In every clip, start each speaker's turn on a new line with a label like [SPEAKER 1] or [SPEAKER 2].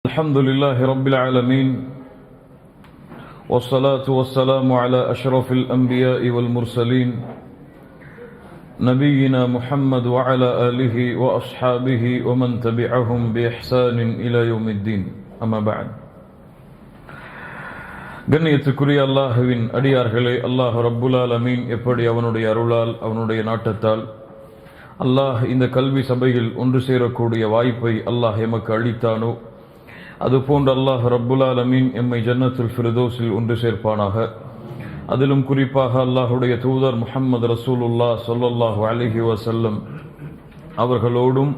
[SPEAKER 1] الحمد لله رب العالمين والصلاة والسلام على أشرف الأنبياء والمرسلين نبينا محمد وعلى آله وأصحابه ومن تبعهم بإحسان إلى يوم الدين أما بعد கண்ணியத்துக்குரிய அல்லாஹ்வின் அடியார்களே, அல்லாஹ் ரப்புல் ஆலமீன் எப்படி அவனுடைய அருளால் அவனுடைய நாட்டத்தால் அல்லாஹ் இந்த கல்வி சபையில் ஒன்று சேரக்கூடிய வாய்ப்பை அல்லாஹ் எமக்கு அளித்தானோ, அதுபோன்று அல்லாஹ் ரப்புல் ஆலமீன் எம்மை ஜன்னத்துல் ஃபிர்தௌஸில் ஒன்று சேர்ப்பானாக. அதிலும் குறிப்பாக அல்லாஹுடைய தூதர் முஹம்மது ரசூலுல்லாஹ் ஸல்லல்லாஹு அலைஹி வஸல்லம் அவர்களோடும்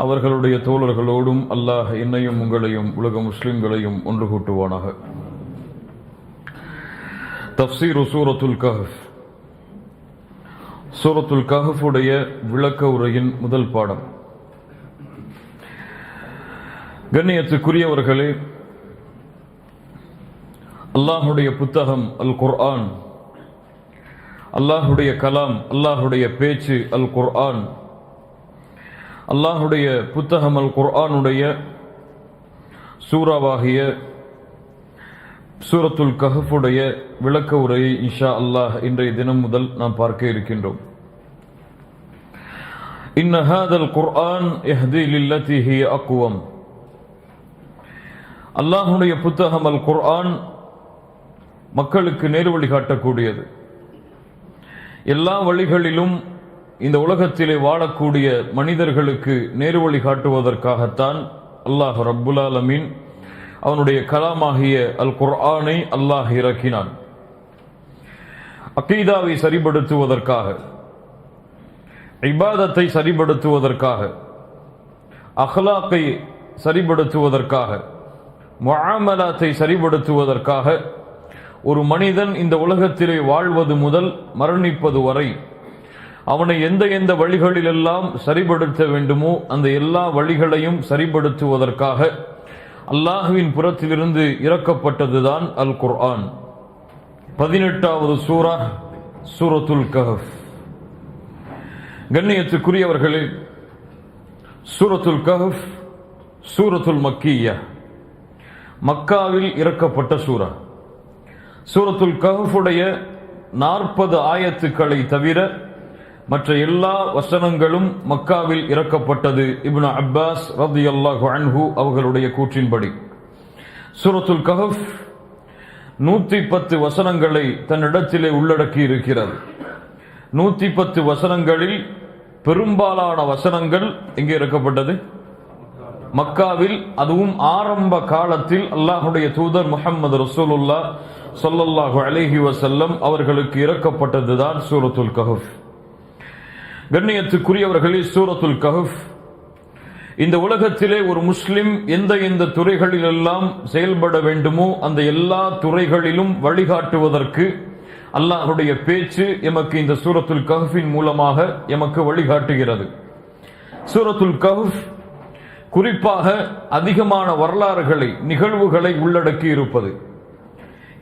[SPEAKER 1] அவர்களுடைய தோழர்களோடும் அல்லாஹ் என்னையும் உங்களையும் உலக முஸ்லிம்களையும் ஒன்று கூட்டுவானாக. தஃப்சீர் சூரத்துல் கஹ்ஃப். சூரத்துல் கஹ்ஃபுடைய விளக்க உரையின் முதல் பாடம். கண்ணியத்துக்குரியவர்களே, அல்லாஹுடைய புத்தகம் அல் குர்ஆன், அல்லாஹுடைய கலாம், அல்லாஹுடைய பேச்சு அல் குர்ஆன், அல்லாஹுடைய புத்தகம் அல் குர்ஆனுடைய சூறாவாகிய சூரத்துல் கஹ்ஃபுடைய விளக்க உரையை இன்ஷா அல்லாஹ் இன்றைய தினம் முதல் நாம் பார்க்க இருக்கின்றோம். இன்ன ஹாதல் குர்ஆன் யஹ்தி லில்லதி ஹிய அக்வம். அல்லாஹுடைய புத்தகம் அல் குர்ஆன் மக்களுக்கு நேர்வழி காட்டக்கூடியது. எல்லா வழிகளிலும் இந்த உலகத்திலே வாழக்கூடிய மனிதர்களுக்கு நேர்வழி காட்டுவதற்காகத்தான் அல்லாஹ் ரப்புல் ஆலமீன் அவனுடைய கலாமாகிய அல் குர்ஆனை அல்லாஹ் இறக்கினான். அகீதாவை சரிபடுத்துவதற்காக, இபாதத்தை சரிபடுத்துவதற்காக, அஹ்லாக்கை சரிபடுத்துவதற்காக, முஆமலாத்தை சரிபடுத்துவதற்காக ஒரு மனிதன் இந்த உலகத்திலே வாழ்வது முதல் மரணிப்பது வரை அவனை எந்த எந்த வழிகளிலெல்லாம் சரிபடுத்த வேண்டுமோ அந்த எல்லா வழிகளையும் சரிபடுத்துவதற்காக அல்லாஹ்வின் புறத்திலிருந்து இறக்கப்பட்டதுதான் அல் குர்ஆன். 18வது சூரா சூரத்துல் கஹ்ஃப். கண்ணியத்துக்குரியவர்களே, சூரத்துல் கஹ்ஃப் சூரத்துல் மக்கிய்யா, மக்காவில் இறக்கப்பட்ட சூரா. சூரத்துல் கஹ்ஃபுடைய 40 ஆயத்துக்களை தவிர மற்ற எல்லா வசனங்களும் மக்காவில் இறக்கப்பட்டது. இப்னு அப்பாஸ் ரலியல்லாஹு அன்ஹு அவர்களுடைய கூற்றின்படி சூரத்துல் கஹ்ஃப் 110 வசனங்களை தன்னிடத்திலே உள்ளடக்கி இருக்கிறது. 110 வசனங்களில் பெரும்பாலான வசனங்கள் எங்கே இறக்கப்பட்டது? மக்காவில். அதுவும் ஆரம்ப காலத்தில் அல்லாஹுடைய தூதர் முஹம்மது ரசூலுல்லாஹ் ஸல்லல்லாஹு அலைஹி வஸல்லம் அவர்களுக்கு இறக்கப்பட்டதுதான் சூரத்துல் கஹ்ஃப். கண்ணியத்துக்குரியவர்களே, சூரத்துல் கஹ்ஃப் இந்த உலகத்திலே ஒரு முஸ்லிம் எந்த எந்த துறைகளிலெல்லாம் செயல்பட வேண்டுமோ அந்த எல்லா துறைகளிலும் வழிகாட்டுவதற்கு அல்லாஹுடைய பேச்சு எமக்கு இந்த சூரத்துல் கஹ்ஃபின் மூலமாக எமக்கு வழிகாட்டுகிறது. சூரத்துல் கஹ்ஃப் குறிப்பாக அதிகமான வரலாறுகளை, நிகழ்வுகளை உள்ளடக்கி இருப்பது.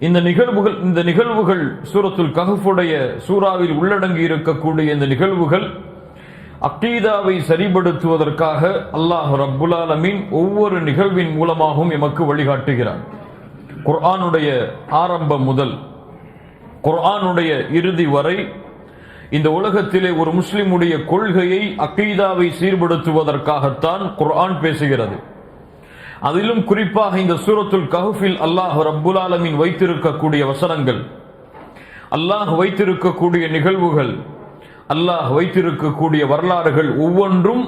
[SPEAKER 1] இந்த நிகழ்வுகள் சூரத்துல் கஹ்ஃபுடைய சூறாவில் உள்ளடங்கி இருக்கக்கூடிய இந்த நிகழ்வுகள் அகீதாவை சரிபடுத்துவதற்காக அல்லாஹ் ரப்புல் ஆலமீன் ஒவ்வொரு நிகழ்வின் மூலமாகவும் எமக்கு வழிகாட்டுகிறான். குர்ஆனுடைய ஆரம்பம் முதல் குர்ஆனுடைய இறுதி வரை இந்த உலகத்திலே ஒரு முஸ்லிமுடைய கொள்கையை, அகீதாவை சீர்படுத்துவதற்காகத்தான் குர்ஆன் பேசுகிறது. அதிலும் குறிப்பாக இந்த சூரத்துல் கஹ்ஃபில் அல்லாஹ் ரப்புல் ஆலமீன் வைத்திருக்கக்கூடிய வசனங்கள், அல்லாஹ் வைத்திருக்கக்கூடிய நிகழ்வுகள், அல்லாஹ் வைத்திருக்கக்கூடிய வரலாறுகள் ஒவ்வொன்றும்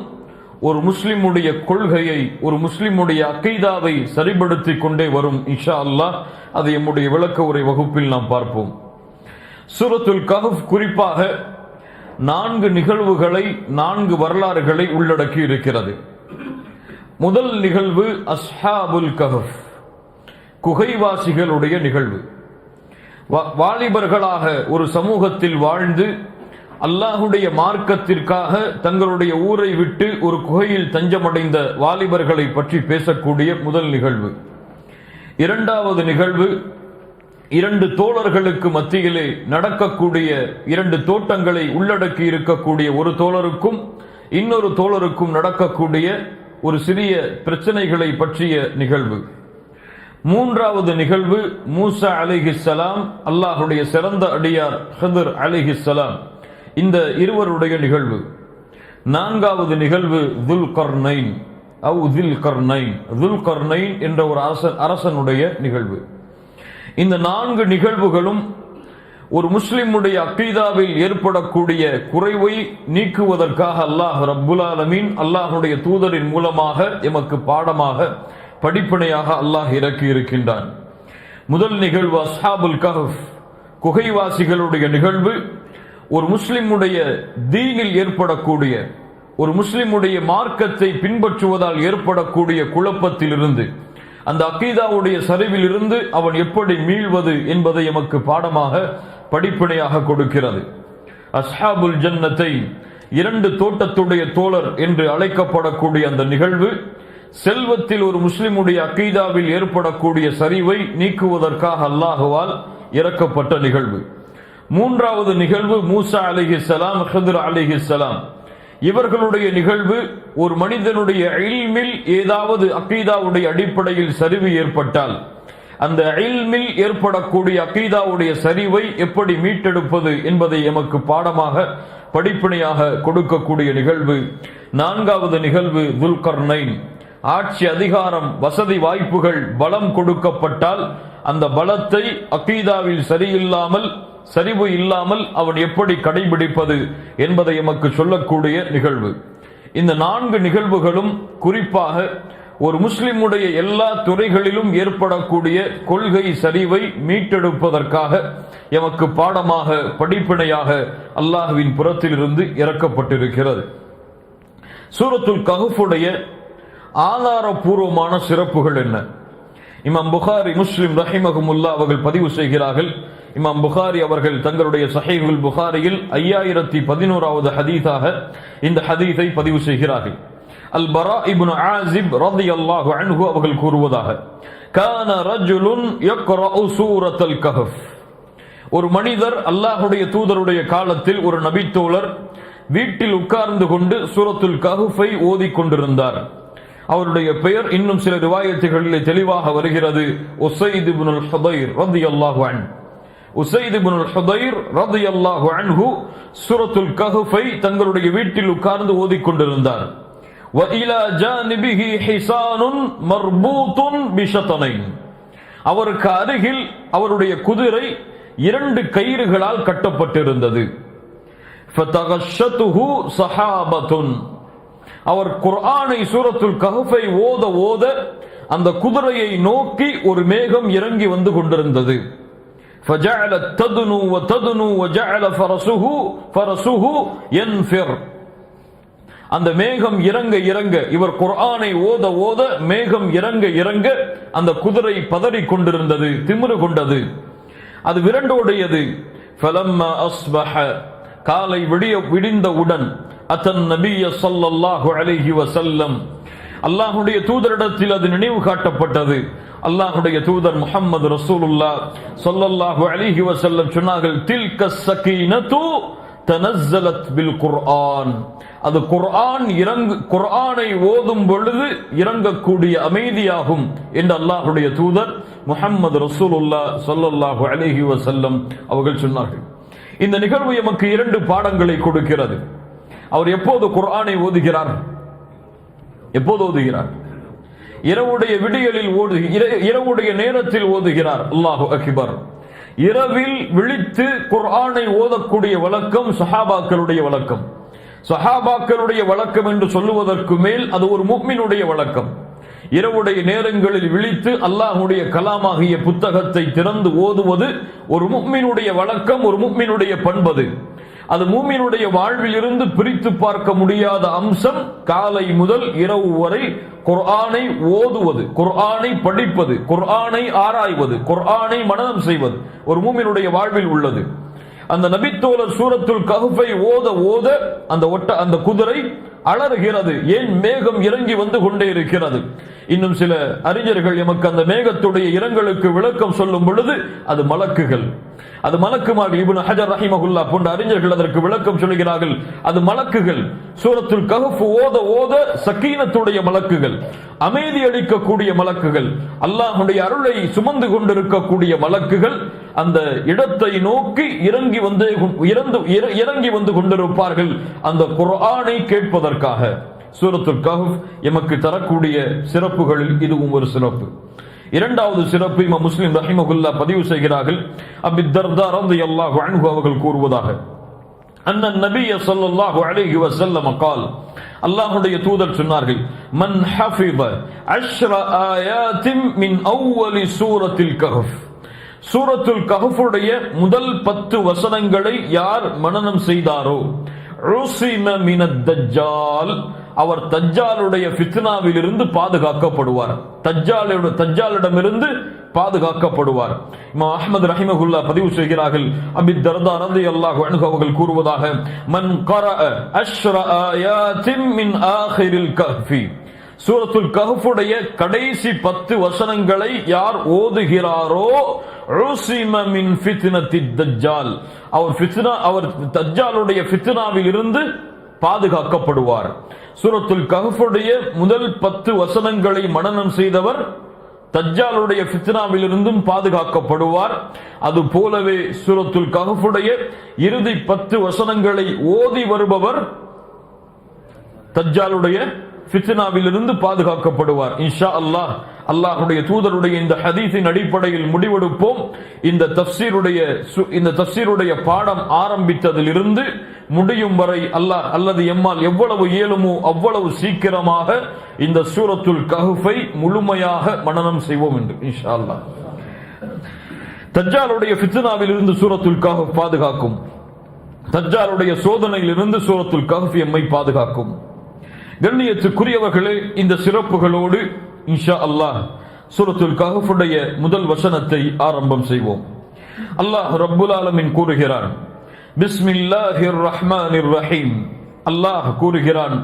[SPEAKER 1] ஒரு முஸ்லிமுடைய கொள்கையை, ஒரு முஸ்லிமுடைய அகீதாவை சரிபடுத்திக் கொண்டே வரும். இன்ஷா அல்லாஹ் அதை எம்முடைய விளக்க உரை வகுப்பில் நாம் பார்ப்போம். சூரத்துல் கஹ்ஃப் குறிப்பாக 4 நிகழ்வுகளை, 4 வரலாறுகளை உள்ளடக்கி இருக்கிறது. முதல் நிகழ்வு அஸ்ஹாபுல் கஹ்ஃப், குகைவாசிகளுடைய நிகழ்வு. வாலிபர்களாக ஒரு சமூகத்தில் வாழ்ந்து அல்லாஹுடைய மார்க்கத்திற்காக தங்களுடைய ஊரை விட்டு ஒரு குகையில் தஞ்சமடைந்த வாலிபர்களை பற்றி பேசக்கூடிய முதல் நிகழ்வு. இரண்டாவது நிகழ்வு 2 தோழர்களுக்கு மத்தியிலே நடக்கக்கூடிய 2 தோட்டங்களை உள்ளடக்கி இருக்கக்கூடிய ஒரு தோழருக்கும் இன்னொரு தோழருக்கும் நடக்கக்கூடிய ஒரு சிறிய பிரச்சனைகளை பற்றிய நிகழ்வு. மூன்றாவது நிகழ்வு மூசா அலைஹிஸ்ஸலாம், அல்லாஹுடைய சிறந்த அடியார் ஹிதர் அலைஹிஸ்ஸலாம், இந்த இருவருடைய நிகழ்வு. நான்காவது நிகழ்வு துல்கர்னைன் என்ற ஒரு அரசனுடைய நிகழ்வு. இந்த 4 நிகழ்வுகளும் ஒரு முஸ்லிமுடைய அக்கீதாவில் ஏற்படக்கூடிய குறைவை நீக்குவதற்காக அல்லாஹ் ரப்புல் ஆலமீன் அல்லாஹுடைய தூதரின் மூலமாக எமக்கு பாடமாக படிப்பினையாக அல்லாஹ் இறக்கி இருக்கின்றான். முதல் நிகழ்வு அஸ்ஹாபுல் கஹஃப், குகைவாசிகளுடைய நிகழ்வு. ஒரு முஸ்லிமுடைய தீனில் ஏற்படக்கூடிய, ஒரு முஸ்லிமுடைய மார்க்கத்தை பின்பற்றுவதால் ஏற்படக்கூடிய குழப்பத்திலிருந்து, அந்த அக்கீதாவுடைய சரிவில் இருந்து அவன் எப்படி மீள்வது என்பதை எமக்கு பாடமாக படிப்பினையாக கொடுக்கிறது. அஸ்ஹாபுல் ஜன்னத்தை, 2 தோட்டத்துடைய தோழர் என்று அழைக்கப்படக்கூடிய அந்த நிகழ்வு செல்வத்தில் ஒரு முஸ்லிமுடைய அக்கீதாவில் ஏற்படக்கூடிய சரிவை நீக்குவதற்காக அல்லாஹுவால் இறக்கப்பட்ட நிகழ்வு. மூன்றாவது நிகழ்வு மூசா அலைஹிஸ்ஸலாம், ஹிதர் அலைஹிஸ்ஸலாம், இவர்களுடைய நிகழ்வு. ஒரு மனிதனுடைய இல்மில் ஏதாவது அக்கீதாவுடைய அடிப்படையில் சரிவு ஏற்பட்டால் அந்த இல்மில் ஏற்படக்கூடிய அக்கீதாவுடைய சரிவை எப்படி மீட்டெடுப்பது என்பதை எமக்கு பாடமாக படிப்பினையாக கொடுக்கக்கூடிய நிகழ்வு. நான்காவது நிகழ்வு துல்கர்னைன், ஆட்சி அதிகாரம் வசதி வாய்ப்புகள் பலம் கொடுக்கப்பட்டால் அந்த பலத்தை அக்கீதாவில் சரிவு இல்லாமல் அவன் எப்படி கடைபிடிப்பது என்பதை எமக்கு சொல்லக்கூடிய நிகழ்வு. இந்த 4 நிகழ்வுகளும் குறிப்பாக ஒரு முஸ்லிமுடைய எல்லா துறைகளிலும் ஏற்படக்கூடிய கொள்கை சரிவை மீட்டெடுப்பதற்காக எமக்கு பாடமாக படிப்பினையாக அல்லாஹ்வின் புறத்திலிருந்து இறக்கப்பட்டிருக்கிறது. சூரத்துல் கஹ்ஃபுடைய ஆதாரபூர்வமான சிறப்புகள் என்ன? இமாம் புகாரி, முஸ்லிம் ரஹிமஹுமுல்லாஹ் அவர்கள் பதிவு செய்கிறார்கள். இமாம் புகாரி அவர்கள் தங்களுடைய ஸஹீஹுல் புகாரியில் 5011வது ஹதீஸாக இந்த ஹதீஸை பதிவு செய்கிறார்கள். அல் பரா இப்னு ஆஸிப் ரலியல்லாஹு அன்ஹு அவர்கள் கூறுவதாக, கான ரஜுலுன் யக்ரஉ சூரத்துல் கஹஃப், ஒரு மனிதர் அல்லாஹ்வுடைய தூதருடைய காலத்தில் ஒரு நபித்தோழர் வீட்டில் உட்கார்ந்து கொண்டு சூரத்துல் கஹ்ஃபை ஓதிக் கொண்டிருந்தார். அவருடைய பெயர் இன்னும் சில ரிவாயத்துகளிலே தெளிவாக வருகிறது, உஸைத் இப்னுல் ஹுதைர் ரலியல்லாஹு அன்ஹு. உஸைத் இப்னுல் ஹுதைர் ரலியல்லாஹு அன்ஹு சூரத்துல் கஹ்ஃபை தங்களுடைய வீட்டில் உட்கார்ந்து ஓதிக் கொண்டிருந்தார். வ இலா ஜானிபிஹி ஹிசானுன் மர்பூத்துன் பிஷதனைன், அவருக்கு அருகில் அவருடைய குதிரை 2 கயிறுகளால் கட்டப்பட்டிருந்தது. ஃபதகஷதுஹு ஸஹாபத்துன், அவர் குர்ஆனை சூரத்துல் கஹ்ஃபை ஓத ஓத அந்த குதிரையை நோக்கி ஒரு மேகம் இறங்கி வந்து கொண்டிருந்தது. فجعلت تدنو وتدنو وجعل فرسه ينفر, அந்த மேகம் இறங்க இறங்க, இவர் குர்ஆனை ஓத ஓத மேகம் இறங்க இறங்க அந்த குதிரை பதறிக் கொண்டிருந்தது, திமிரு கொண்டது, அது விரண்டோடியது. فلما أصبح, காலை விடிந்தவுடன் அத்தன் நபிய ஸல்லல்லாஹு அலைஹி வஸல்லம், அல்லாஹ்வுடைய தூதரிடத்தில் அது நினைவு காட்டப்பட்டது. அல்லாஹ்வுடைய தூதர் முஹம்மது ரசூலுல்லாஹ் ஸல்லல்லாஹு அலைஹி வஸல்லம் சொன்னார்கள், தில்க ஸகீனத்து தனஸ்ஸலத் பில் குர்ஆன், அது குர்ஆனை ஓதும் பொழுது இறங்கக்கூடிய அமைதியாகும் என்று அல்லாஹ்வுடைய தூதர் முஹம்மது ரசூலுல்லாஹ் ஸல்லல்லாஹு அலைஹி வஸல்லம் அவர்கள் சொன்னார்கள். இந்த நிகழ்வு எமக்கு 2 பாடங்களை கொடுக்கிறது. அவர் எப்போது குர்ஆனை ஓதுகிறார்? எப்போது ஓதுகிறார்? இரவுடைய விடியலில் இரவுடைய நேரத்தில் ஓதுகிறார். அல்லாஹு அக்பர். இரவில் விழித்து குர்ஆனை ஓதக்கூடிய வழக்கம் சஹாபாக்களுடைய வழக்கம். சஹாபாக்களுடைய வழக்கம் என்று சொல்லுவதற்கு மேல் அது ஒரு முஃமினுடைய வழக்கம். இரவுடைய நேரங்களில் விழித்து அல்லாஹ்வுடைய கலாமாகிய புத்தகத்தை திறந்து ஓதுவது ஒரு முஃமினுடைய வழக்கம், ஒரு முஃமினுடைய பண்பது. அது மூமினுடைய வாழ்வில் இருந்து பிரித்து பார்க்க முடியாத அம்சம். காலை முதல் இரவு வரை குர்ஆனை ஓதுவது, குர்ஆனை படிப்பது, குர்ஆனை ஆராய்வது, குர்ஆனை மனனம் செய்வது ஒரு மூமினுடைய வாழ்வில் உள்ளது. அந்த நபித்தோழர் சூரத்துல் கஹ்ஃபை ஓத ஓத அந்த குதிரை அலறுகிறது. ஏன்? மேகம் இறங்கி வந்து கொண்டே இருக்கிறது. இன்னும் சில அறிஞர்கள் எமக்கு அந்த மேகத்துடைய இரங்கலுக்கு விளக்கம் சொல்லும் பொழுது அது மலக்குகள், அது மலக்குமார். இப்னு ஹஜர் ரஹிமஹுல்லாஹ் போன்ற அறிஞர்கள் அதற்கு விளக்கம் சொல்கிறார்கள், அது மலக்குகள். சூரத்துல் கஹ்ஃப் ஓத ஓத சக்கீனத்துடைய மலக்குகள், அமைதி அளிக்கக்கூடிய மலக்குகள், அல்லாஹ்வுடைய அருளை சுமந்து கொண்டிருக்கக்கூடிய மலக்குகள் அந்த இடத்தை நோக்கி இறங்கி வந்து கொண்டிருப்பார்கள் அந்த குர்ஆனை கேட்பதற்காக. சூரத்துல் கஹ்ஃப் எமக்கு தரக்கூடிய சிறப்புகளில் இதுவும் ஒரு சிறப்பு. இரண்டாவது சிறப்பு இமாம் முஸ்லிம் ரஹிமஹுல்லாஹ் பதிவு செய்கிறார்கள். அபூ தர்தா ரலியல்லாஹு அன்ஹு அவர்கள் கூறுவதாக, அன்ன நபிய ஸல்லல்லாஹு அலைஹி வஸல்லம் قال, அல்லாஹ்வுடைய தூதர் சொன்னார்கள், மன் ஹஃபித 10 ஆயாத்தின் மின் அவ்வலி சூரத்துல் கஹ்ஃப், சூரத்துல் கஹ்ஃபுடைய முதல் 10 வசனங்களை யார் மனனம் செய்தாரோ, உஸிம மினத் தஜ்ஜால், அவர் தஜ்ஜாலுடைய ஃபித்னாவில் இருந்து பாதுகாக்கப்படுவார், தஜ்ஜாலிடமிருந்து பாதுகாக்கப்படுவார். இமாம் அஹ்மத் ரஹிமஹுல்லாஹ் பதிவு செய்கிறார்கள், அபூ தர்தா ரலியல்லாஹு அன்ஹு அவர்கள் கூறுவதாக, மன் கரஅ 10 ஆயாத்தின் மின் ஆகிரில் கஹ்ஃபி, சூரத்துல் கஹ்ஃபுடைய கடைசி 10 வசனங்களை யார் ஓதுகிறாரோ, உஸிம மின் ஃபித்னத்தித் தஜ்ஜால், அவர் தஜ்ஜாலுடைய ஃபித்னாவில் இருந்து பாதுகாக்கப்படுவார். சூரத்துல் கஹ்ஃபுடைய முதல் 10 வசனங்களை மனனம் செய்தவர் தஜ்ஜாலுடைய ஃபித்னாவில் இருந்தும் பாதுகாக்கப்படுவார். அது போலவே சூரத்துல் கஹ்ஃபுடைய இறுதி 10 வசனங்களை ஓதி வருபவர் தஜ்ஜாலுடைய ஃபித்னாவில் இருந்து பாதுகாக்கப்படுவார். இன்ஷா அல்லாஹ் அல்லாஹ்வுடைய தூதருடைய இந்த ஹதீஸின் அடிப்படையில் முடிவெடுப்போம். இந்த தஃப்சீருடைய பாடம் ஆரம்பித்ததிலிருந்து முடியும் வரை அல்லாஹ் அல்லது எம்மால் எவ்வளவு இயலுமோ அவ்வளவு சீக்கிரமாக இந்த சூரத்துல் கஹ்ஃபை முழுமையாக மனனம் செய்வோம் என்று இன்ஷா அல்லாஹ். தஜ்ஜாலுடைய ஃபித்னாவில் இருந்து சூரத்துல் கஹ்ஃப் பாதுகாக்கும், தஜ்ஜாலுடைய சோதனையில் இருந்து சூரத்துல் கஹ்ஃப் எம்மை பாதுகாக்கும். கண்ணியத்துக்குரியவர்களே, இந்த சிறப்புகளோடு இன்ஷா அல்லாஹ் சூரத்துல் கஹ்ஃபுடைய முதல் வசனத்தை ஆரம்பம் செய்வோம். அல்லாஹ் ரப்புல் ஆலமீன் கூறுகிறான், பிஸ்மில்லாஹிர் ரஹ்மானிர் ரஹீம். அல்லாஹ் கூறுகிறான்,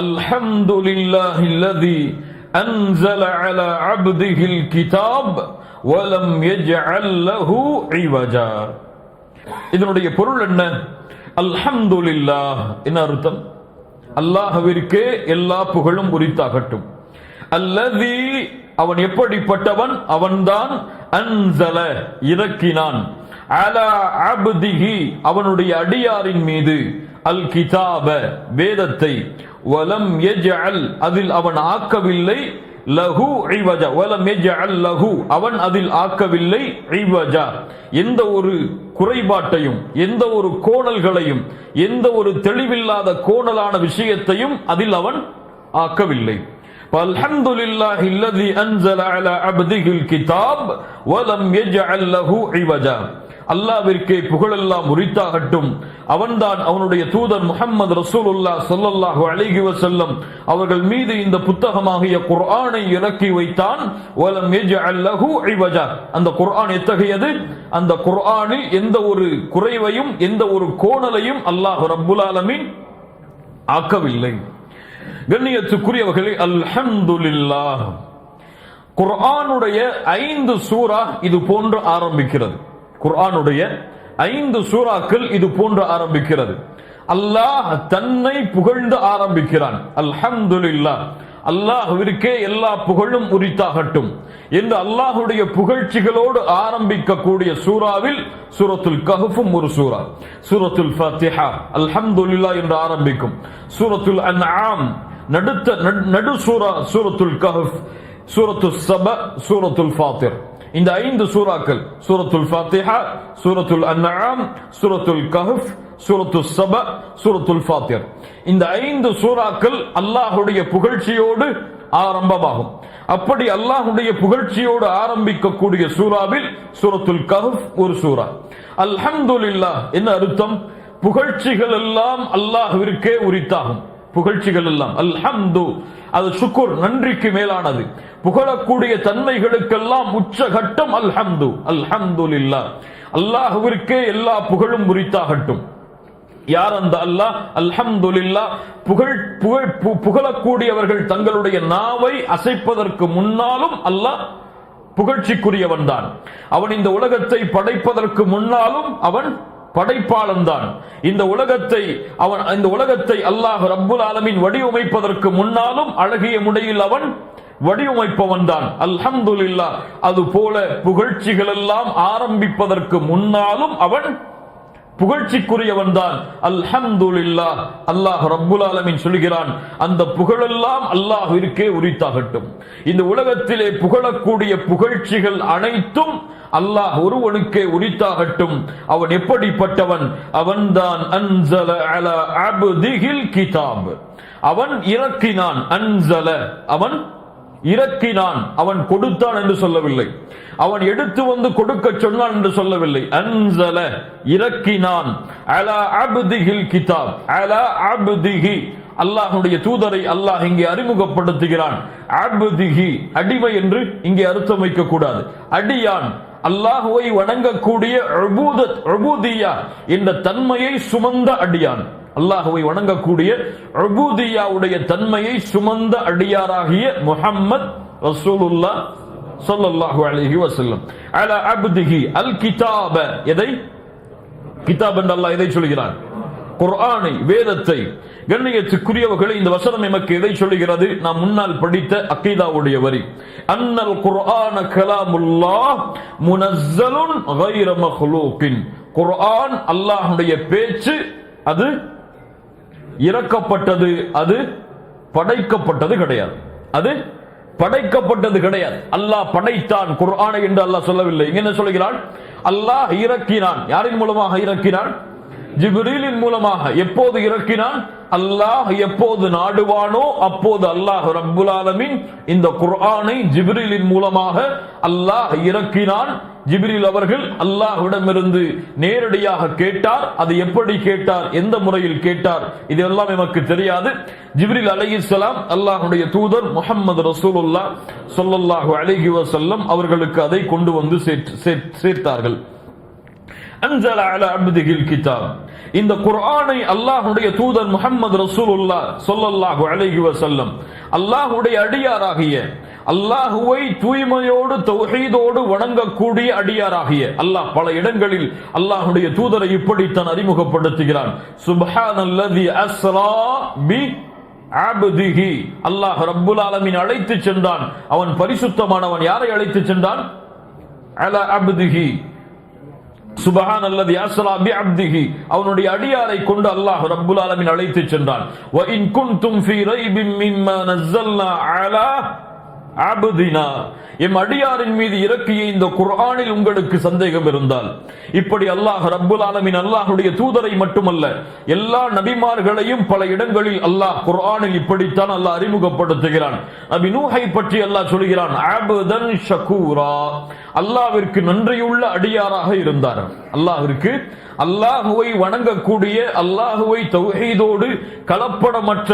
[SPEAKER 1] அல்ஹம்துலில்லாஹில்லதி அன்ஸல அலா அப்திஹில் கிதாப் வலம் யஜ்அல் லஹு இவஜா. இதனுடைய பொருள் என்ன? அல்ஹம்துலில்லாஹ் என்ன அர்த்தம்? அல்லாஹ்விற்கே எல்லா புகழும் உரித்தாகட்டும். அல்லதி, அவன் எப்படிப்பட்டவன்? அவன்தான் அன்ஸல இறக்கினான், அலா அப்திஹி அவனுடைய அடியாரின் மீது, அல் கிதாப வேதத்தை, வலம் யஜ்அல் அதில் அவன் ஆக்கவில்லை, லஹு இவஜா வலம் யஜ்அல் லஹு அவன் அதில் ஆக்கவில்லை, இவஜா எந்த ஒரு குறைபாட்டையும் எந்த ஒரு கோணல்களையும் எந்த ஒரு தெளிவில்லாத கோணலான விஷயத்தையும் அதில் அவன் ஆக்கவில்லை. அல்ஹம்துலில்லாஹி அல்லதி அன்ஸல அலா அப்திஹில் கிதாப் வலம் யஜ்அல் லஹு இவஜா. அல்லாஹ்விற்கே புகழெல்லாம் உரித்தாகட்டும். அவன்தான் அவனுடைய தூதர் முஹம்மது ரசூலுல்லாஹ் ஸல்லல்லாஹு அலைஹி வஸல்லம் அவர்கள் மீது இந்த புத்தகமாகிய குர்ஆனை இறக்கி வைத்தான். வலம் யஜ்அல் லஹு இவஜா. அந்த குர்ஆன் எத்தகையது? அந்த குர்ஆனில் எந்த ஒரு குறைவையும் எந்த ஒரு கோணலையும் அல்லாஹ் ரப்புல் ஆலமீன் ஆக்கவில்லை. கண்ணியத்துக்குரியவர்களே, அல்ஹம்துலில்லாஹ். குர்ஆனுடைய 5 சூரா இது போன்று ஆரம்பிக்கிறது. குர்ஆனுடைய 5 சூறாக்கள் இது போன்று ஆரம்பிக்கிறது. அல்லாஹ் தன்னை புகழ்ந்து ஆரம்பிக்கிறான். அல்ஹம்துலில்லாஹ், அல்லாஹ்விற்கே எல்லா புகழும் உரித்தாகட்டும் என்று அல்லாஹ்வுடைய புகழ்ச்சிகளோடு ஆரம்பிக்கக்கூடிய சூறாவில் சூரத்துல் கஹ்ஃபும் ஒரு சூரா. சூரத்துல் ஃபாத்திஹா அல்ஹம்துலில்லாஹ் என்று ஆரம்பிக்கும். சூரத்துல் அன்ஆம் நடு சூரா சூரத்துல் கஹ்ஃப், சூரத்துல் சப, சூரத்துல் ஃபாத்திர். இந்த 5 சூறாக்கள் சூரத்துல் ஃபாத்திஹா, சூரத்துல் அன்ஆம், சூரத்துல் கஹ்ஃப், சூரத்துல் சப, சூரத்துல் ஃபாத்திர். இந்த 5 சூறாக்கள் அல்லாஹ்வுடைய புகழ்ச்சியோடு ஆரம்பமாகும். அப்படி அல்லாஹ்வுடைய புகழ்ச்சியோடு ஆரம்பிக்கக்கூடிய சூறாவில் சூரத்துல் கஹ்ஃப் ஒரு சூரா. அல்ஹம்துலில்லாஹ் என்ன அர்த்தம்? புகழ்ச்சிகள் எல்லாம் அல்லாஹ்விற்கே உரித்தாகும். புகழ்ச்சிகள் எல்லாம். அல்ஹம்து அது சுக்குர், நன்றிக்கு மேலானது. புகழக்கூடிய தன்மைகளுக்கெல்லாம் உச்சகட்டம் அல்ஹம்து. அல்ஹம்துலில்லாஹ், அல்லாஹ்விற்கே எல்லா புகழும் உரித்தாகட்டும். யார் அந்த அல்லாஹ்? அல்ஹம்துலில்லாஹ். புகழக்கூடியவர்கள் தங்களுடைய நாவை அசைப்பதற்கு முன்னாலும் அல்லாஹ் புகழ்ச்சிக்குரியவன் தான். அவன் இந்த உலகத்தை படைப்பதற்கு முன்னாலும் அவன் படைப்பாளன் தான். இந்த உலகத்தை அல்லாஹ் ரப்புல் ஆலமீன் வடிவமைப்பதற்கு முன்னாலும் அழகிய முறையில் அவன் வடிவமைப்பவன் தான். அல்ஹம்துலில்லாஹ். அது போல புகழ்ச்சிகள் எல்லாம் ஆரம்பிப்பதற்கு முன்னாலும் அவன் புகழ்ச்சிக்குரியவன் தான். அல்ஹம்துலில்லாஹ். அல்லாஹ் ரப்புல் ஆலமீன் சொல்கிறான், அந்த புகழெல்லாம் அல்லாஹ்விற்கே உரித்தாகட்டும். இந்த உலகத்திலே புகழக்கூடிய புகழ்ச்சிகள் அனைத்தும் அல்லாஹ் ஒருவனுக்கே உரித்தாகட்டும். அவன் எப்படிப்பட்டவன்? அவன்தான் அன்ஸல அலா அப்திஹில் கிதாப். அவன் இறக்கினான். அன்ஸல, அவன் இறக்கினான். அவன் கொடுத்தான் என்று சொல்லவில்லை, அவன் எடுத்து வந்து கொடுக்க சொன்னான் என்று சொல்லவில்லை. அன்ஸல, இறக்கினான். அலா அப்திஹில் கிதாப். அலா அப்திஹி, அல்லாஹ்வுடைய தூதரை அல்லாஹ் இங்கே அறிமுகப்படுத்துகிறான். அப்திஹி, அடிமை என்று இங்கே அர்த்தம் வைக்க கூடாது. அடியான், அல்லாஹ்வை வணங்கக்கூடிய உபூதியா என்ற தன்மையை சுமந்த அடியான். அல்லாஹ்வை வணங்கக்கூடிய உபூதியாவுடைய தன்மையை சுமந்த அடியாராகிய முஹம்மத் ரசூலுல்லாஹ் ஸல்லல்லாஹு அலைஹி வஸல்லம். அலா அப்திஹி அல் கிதாப. எதை கிதாப் என்று அல்லாஹ் எதை சொல்கிறான்? குர்ஆனை, வேதத்தை. கண்ணியத்துக்குரியவர்களே, இந்த வசனம் நமக்கு எதை சொல்கிறது? நாம் முன்னால் படித்த அகீதாவுடைய வரி. அன்னல் குர்ஆன கலாமுல்லாஹ் முனஸ்ஸலுன் கைர மக்லூகின். குர்ஆன் அல்லாஹ்வுடைய பேச்சு, அது இறக்கப்பட்டது, அது படைக்கப்பட்டது கிடையாது. அது படைக்கப்பட்டது கிடையாது. அல்லாஹ் படைத்தான் குர்ஆனை என்று அல்லாஹ் சொல்லவில்லை. என்ன சொல்கிறான்? அல்லாஹ் இறக்கினான். யாரின் மூலமாக இறக்கினான்? ஜிப்ரீலின் மூலமாக. எப்போது இறக்கினான்? அல்லாஹ் எப்போது நாடுவானோ அப்போது அல்லாஹ் ரப்புல் ஆலமீன் இந்த குர்ஆனை ஜிப்ரீலின் மூலமாக அல்லாஹ் இறக்கினான். ஜிப்ரீல் அவர்கள் அல்லாஹ்விடமிருந்து நேரடியாக கேட்டார். அது எப்படி கேட்டார், எந்த முறையில் கேட்டார், இதெல்லாம் நமக்கு தெரியாது. ஜிப்ரீல் அலைஹிஸ்ஸலாம் அல்லாஹ்வுடைய தூதர் முஹம்மது ரசூலுல்லாஹ் ஸல்லல்லாஹு அலைஹி வஸல்லம் அவர்களுக்கு அதை கொண்டு வந்து சேர்த்தார்கள். அன்ஸல அலா அப்திஹில் கிதாப். இந்த குர்ஆனை அல்லாஹ்வுடைய தூதர் முஹம்மது ரசூலுல்லாஹ் ஸல்லல்லாஹு அலைஹி வஸல்லம் அல்லாஹ்வுடைய அடியாராகிய, அல்லாஹ்வை தூய்மையோடு தௌஹீதோடு வணங்கக்கூடிய அடியாராகிய அல்லாஹ் பல இடங்களில் அல்லாஹ்வுடைய தூதரை இப்படித்தான் அறிமுகப்படுத்துகிறான். சுப்ஹானல்லதி அஸ்ரா பி அப்திஹி. அல்லாஹ் ரப்புல் ஆலமீன் அழைத்து சென்றான். அவன் பரிசுத்தமானவன். யாரை அழைத்து சென்றான்? அலா அப்திஹி. சுப்ஹானல்லதி அஸ்ரா பி அப்திஹி, அவனுடைய அடியாரை கொண்டு அல்லாஹ் ரப்புல் ஆலமீன் அழைத்து சென்றான். வ இன் குன்தும் ஃபீ ரைபின் மிம்மா நஸல்னா அலா அப்தினா. எம் அடியாரின் மீது இறக்கிய இந்த குர்ஆனில் உங்களுக்கு சந்தேகம் இருந்தால், இப்படி அல்லாஹ் ரப்புல் ஆலமீன் அல்லாஹ்வுடைய தூதரை மட்டுமல்ல எல்லா நபிமார்களையும் பல இடங்களில் அல்லாஹ் குர்ஆனில் இப்படித்தான் அல்லாஹ் அறிமுகப்படுத்துகிறான். நபி நூஹை பற்றி அல்லாஹ் சொல்கிறான், அப்தன் ஷகூரா. அல்லாஹ்விற்கு நன்றியுள்ள அடியாராக இருந்தார். அல்லாஹ்விற்கு, அல்லாஹ்வை வணங்கக்கூடிய, அல்லாஹ்வை தௌஹீதோடு கலப்படமற்ற,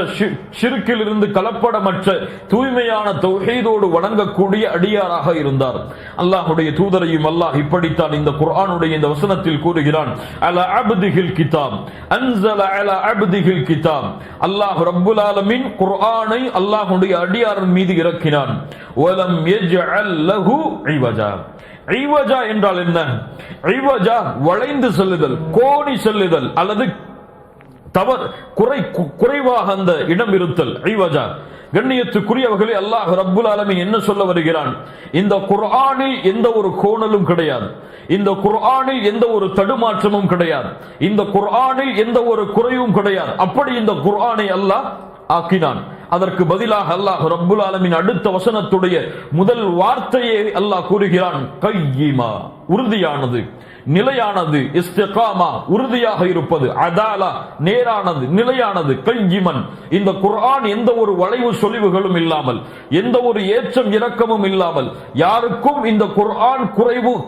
[SPEAKER 1] ஷிர்கில் இருந்து கலப்படமற்ற தூய்மையான தௌஹீதோடு வணங்கக்கூடிய அடியாராக இருந்தார். அல்லாஹ்வுடைய தூதரையும் அல்லாஹ் இப்படித்தான் இந்த குர்ஆனுடைய இந்த வசனத்தில் கூறுகிறான். அலா அப்திஹில் கிதாப். அன்ஸல அலா அப்திஹில் கிதாப். அல்லாஹ் ரப்புல் ஆலமீன் குர்ஆனை அல்லாஹ்வுடைய அடியாரின் மீது இறக்கினான். வலம் யஜ்அல் லஹு இவஜா. ஐவஜா என்றால் என்ன? ஐவஜா வளைந்து செல்லுதல், கோணி செல்லுதல், அல்லது தவறு குறைவாக அந்த இடம் இருத்தல். ஐவஜா. கண்ணியத்துக்குரியவர்களே, அல்லாஹ் ரப்புல் ஆலமீன் என்ன சொல்ல வருகிறான்? இந்த குர்ஆனில் எந்த ஒரு கோணலும் கிடையாது. இந்த குர்ஆனில் எந்த ஒரு தடுமாற்றமும் கிடையாது. இந்த குர்ஆனில் எந்த ஒரு குறைவும் கிடையாது. அப்படி இந்த குர்ஆனை அல்லாஹ் ஆக்கினான். அதற்கு பதிலாக அல்லாஹ் ரப்புல் ஆலமீன் அடுத்த வசனத்துடைய முதல் வார்த்தையை அல்லாஹ் கூறுகிறான், கையிமா, உறுதியானது, நிலையானது, இஸ்திகாமா உறுதியாக இருப்பது, அதாலா நேரானது, நிலையானது, கையிமன் இந்த குர்ஆன் எந்த ஒரு வளைவு சொலிவுகளும் இல்லாமல், எந்த ஒரு ஏற்றம் இறக்கமும் இல்லாமல், யாருக்கும் இந்த குர்ஆன்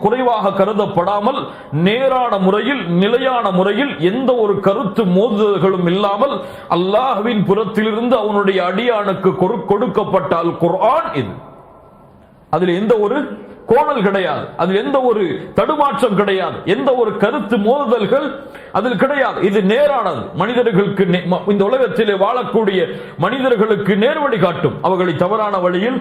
[SPEAKER 1] குறைவாக கருதப்படாமல், நேரான முறையில் நிலையான முறையில் எந்த ஒரு கருத்து மோதுதல்களும் இல்லாமல் அல்லாஹ்வின் புறத்திலிருந்து அவனுடைய அடியானுக்கு கொடுக்கப்பட்ட அல் குர்ஆன் இது. அதில் எந்த ஒரு கோணல் கிடையாது, அதில் எந்த ஒரு தடுமாற்றம் கிடையாது, எந்த ஒரு கருத்து மோதுதல்கள் அதில் கிடையாது. இது நேரானது. மனிதர்களுக்கு இந்த உலகத்திலே வாழக்கூடிய மனிதர்களுக்கு நேர்வழி காட்டும், அவர்களை தவறான வழியில்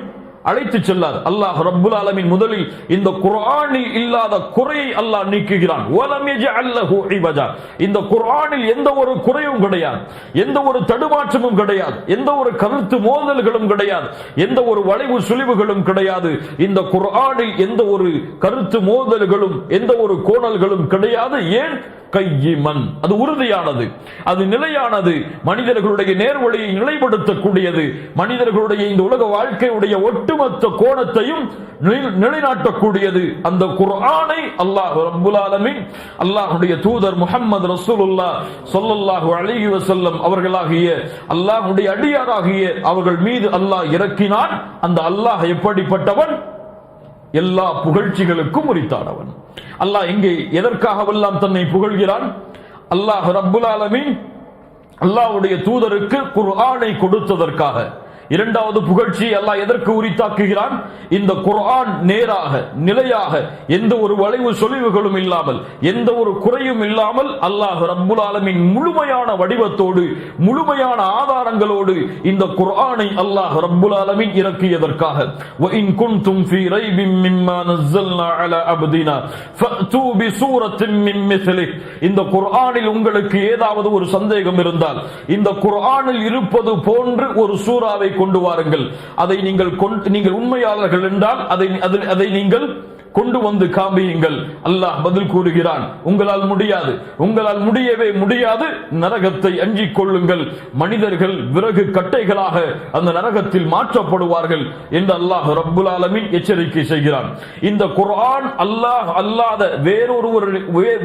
[SPEAKER 1] அழைத்து செல்லாது. அல்லாஹ் ரப்புல் ஆலமீன் முதலில் இந்த குர்ஆனில் இல்லாத குறையை அல்லாஹ் நீக்குகிறான். வலம் யஜஅல் லஹு இவஜா. இந்த குர்ஆனில் எந்த ஒரு குறையும் கிடையாது, எந்த ஒரு தடுமாற்றமும் கிடையாது, எந்த ஒரு கருத்து மோதல்களும் கிடையாது, எந்த ஒரு வளைவு சுழிவுகளும் கிடையாது. இந்த குர்ஆனில் எந்த ஒரு கருத்து மோதல்களும் எந்த ஒரு கோணல்களும் கிடையாது. ஏன்? கையிமன், அது உறுதியானது, அது நிலையானது, மனிதர்களுடைய நேர்வழியை நிலைப்படுத்தக்கூடியது, மனிதர்களுடைய இந்த உலக வாழ்க்கையுடைய ஒட்டுமொத்த கோணத்தையும் நிலைநாட்டக்கூடியது. அந்த குர்ஆனை அல்லாஹ் ரப்புல் ஆலமீன் அல்லாஹ்வுடைய தூதர் முஹம்மது ரசூலுல்லாஹ் ஸல்லல்லாஹு அலைஹி வஸல்லம் அவர்களாகிய அல்லாஹ்வுடைய அடியாராகிய அவர்கள் மீது அல்லாஹ் இறக்கினான். அந்த அல்லாஹ் எப்படிப்பட்டவன்? எல்லா புகழ்ச்சிகளுக்கும் உரித்தானவன். அல்லாஹ் இங்கே எதற்காகவெல்லாம் தன்னை புகழ்கிறான்? அல்லாஹ் ரப்புல் ஆலமீன் அல்லாஹ்வுடைய தூதருக்கு குர்ஆனை கொடுத்ததற்காக. இரண்டாவது புகழ்ச்சி அல்லாஹ் எதற்கு உரித்தாக்குகிறான்? இந்த குர்ஆன் நேராக நிலையாக எந்த ஒரு வளைவு சொலிவுகளும் இல்லாமல், எந்த ஒரு குறையும் இல்லாமல் அல்லாஹ் ரப்புல் ஆலமீன் முழுமையான வடிவத்தோடு முழுமையான ஆதாரங்களோடு இந்த குர்ஆனை அல்லாஹ் ரப்புல் ஆலமீன் இறக்கியதற்காக. வ இன் குன்தும் ஃபீ ரைபின் மிம்மா நஸல்னா அலா அப்தினா ஃபஅது பிசூரத்தின் மின் மிஸ்லிஹ். இந்த குர்ஆனில் உங்களுக்கு ஏதாவது ஒரு சந்தேகம் இருந்தால், இந்த குர்ஆனில் இருப்பது போன்று ஒரு சூராவை கொண்டு வாருங்கள். அதை நீங்கள் உண்மையாளர்கள் என்றால் அதை நீங்கள் கொண்டு வந்து காமியுங்கள். அல்லாஹ் பதில் கூறுகிறான், உங்களால் முடியாது, உங்களால் முடியவே முடியாது, நரகத்தை அஞ்சிக் கொள்ளுங்கள், மனிதர்கள் விறகு கட்டைகளாக அந்த நரகத்தில் மாற்றப்படுவார்கள் என்று அல்லாஹ் ரப்புல் ஆலமீன் எச்சரிக்கை செய்கிறான். இந்த குர்ஆன் அல்லாஹ் அல்லாத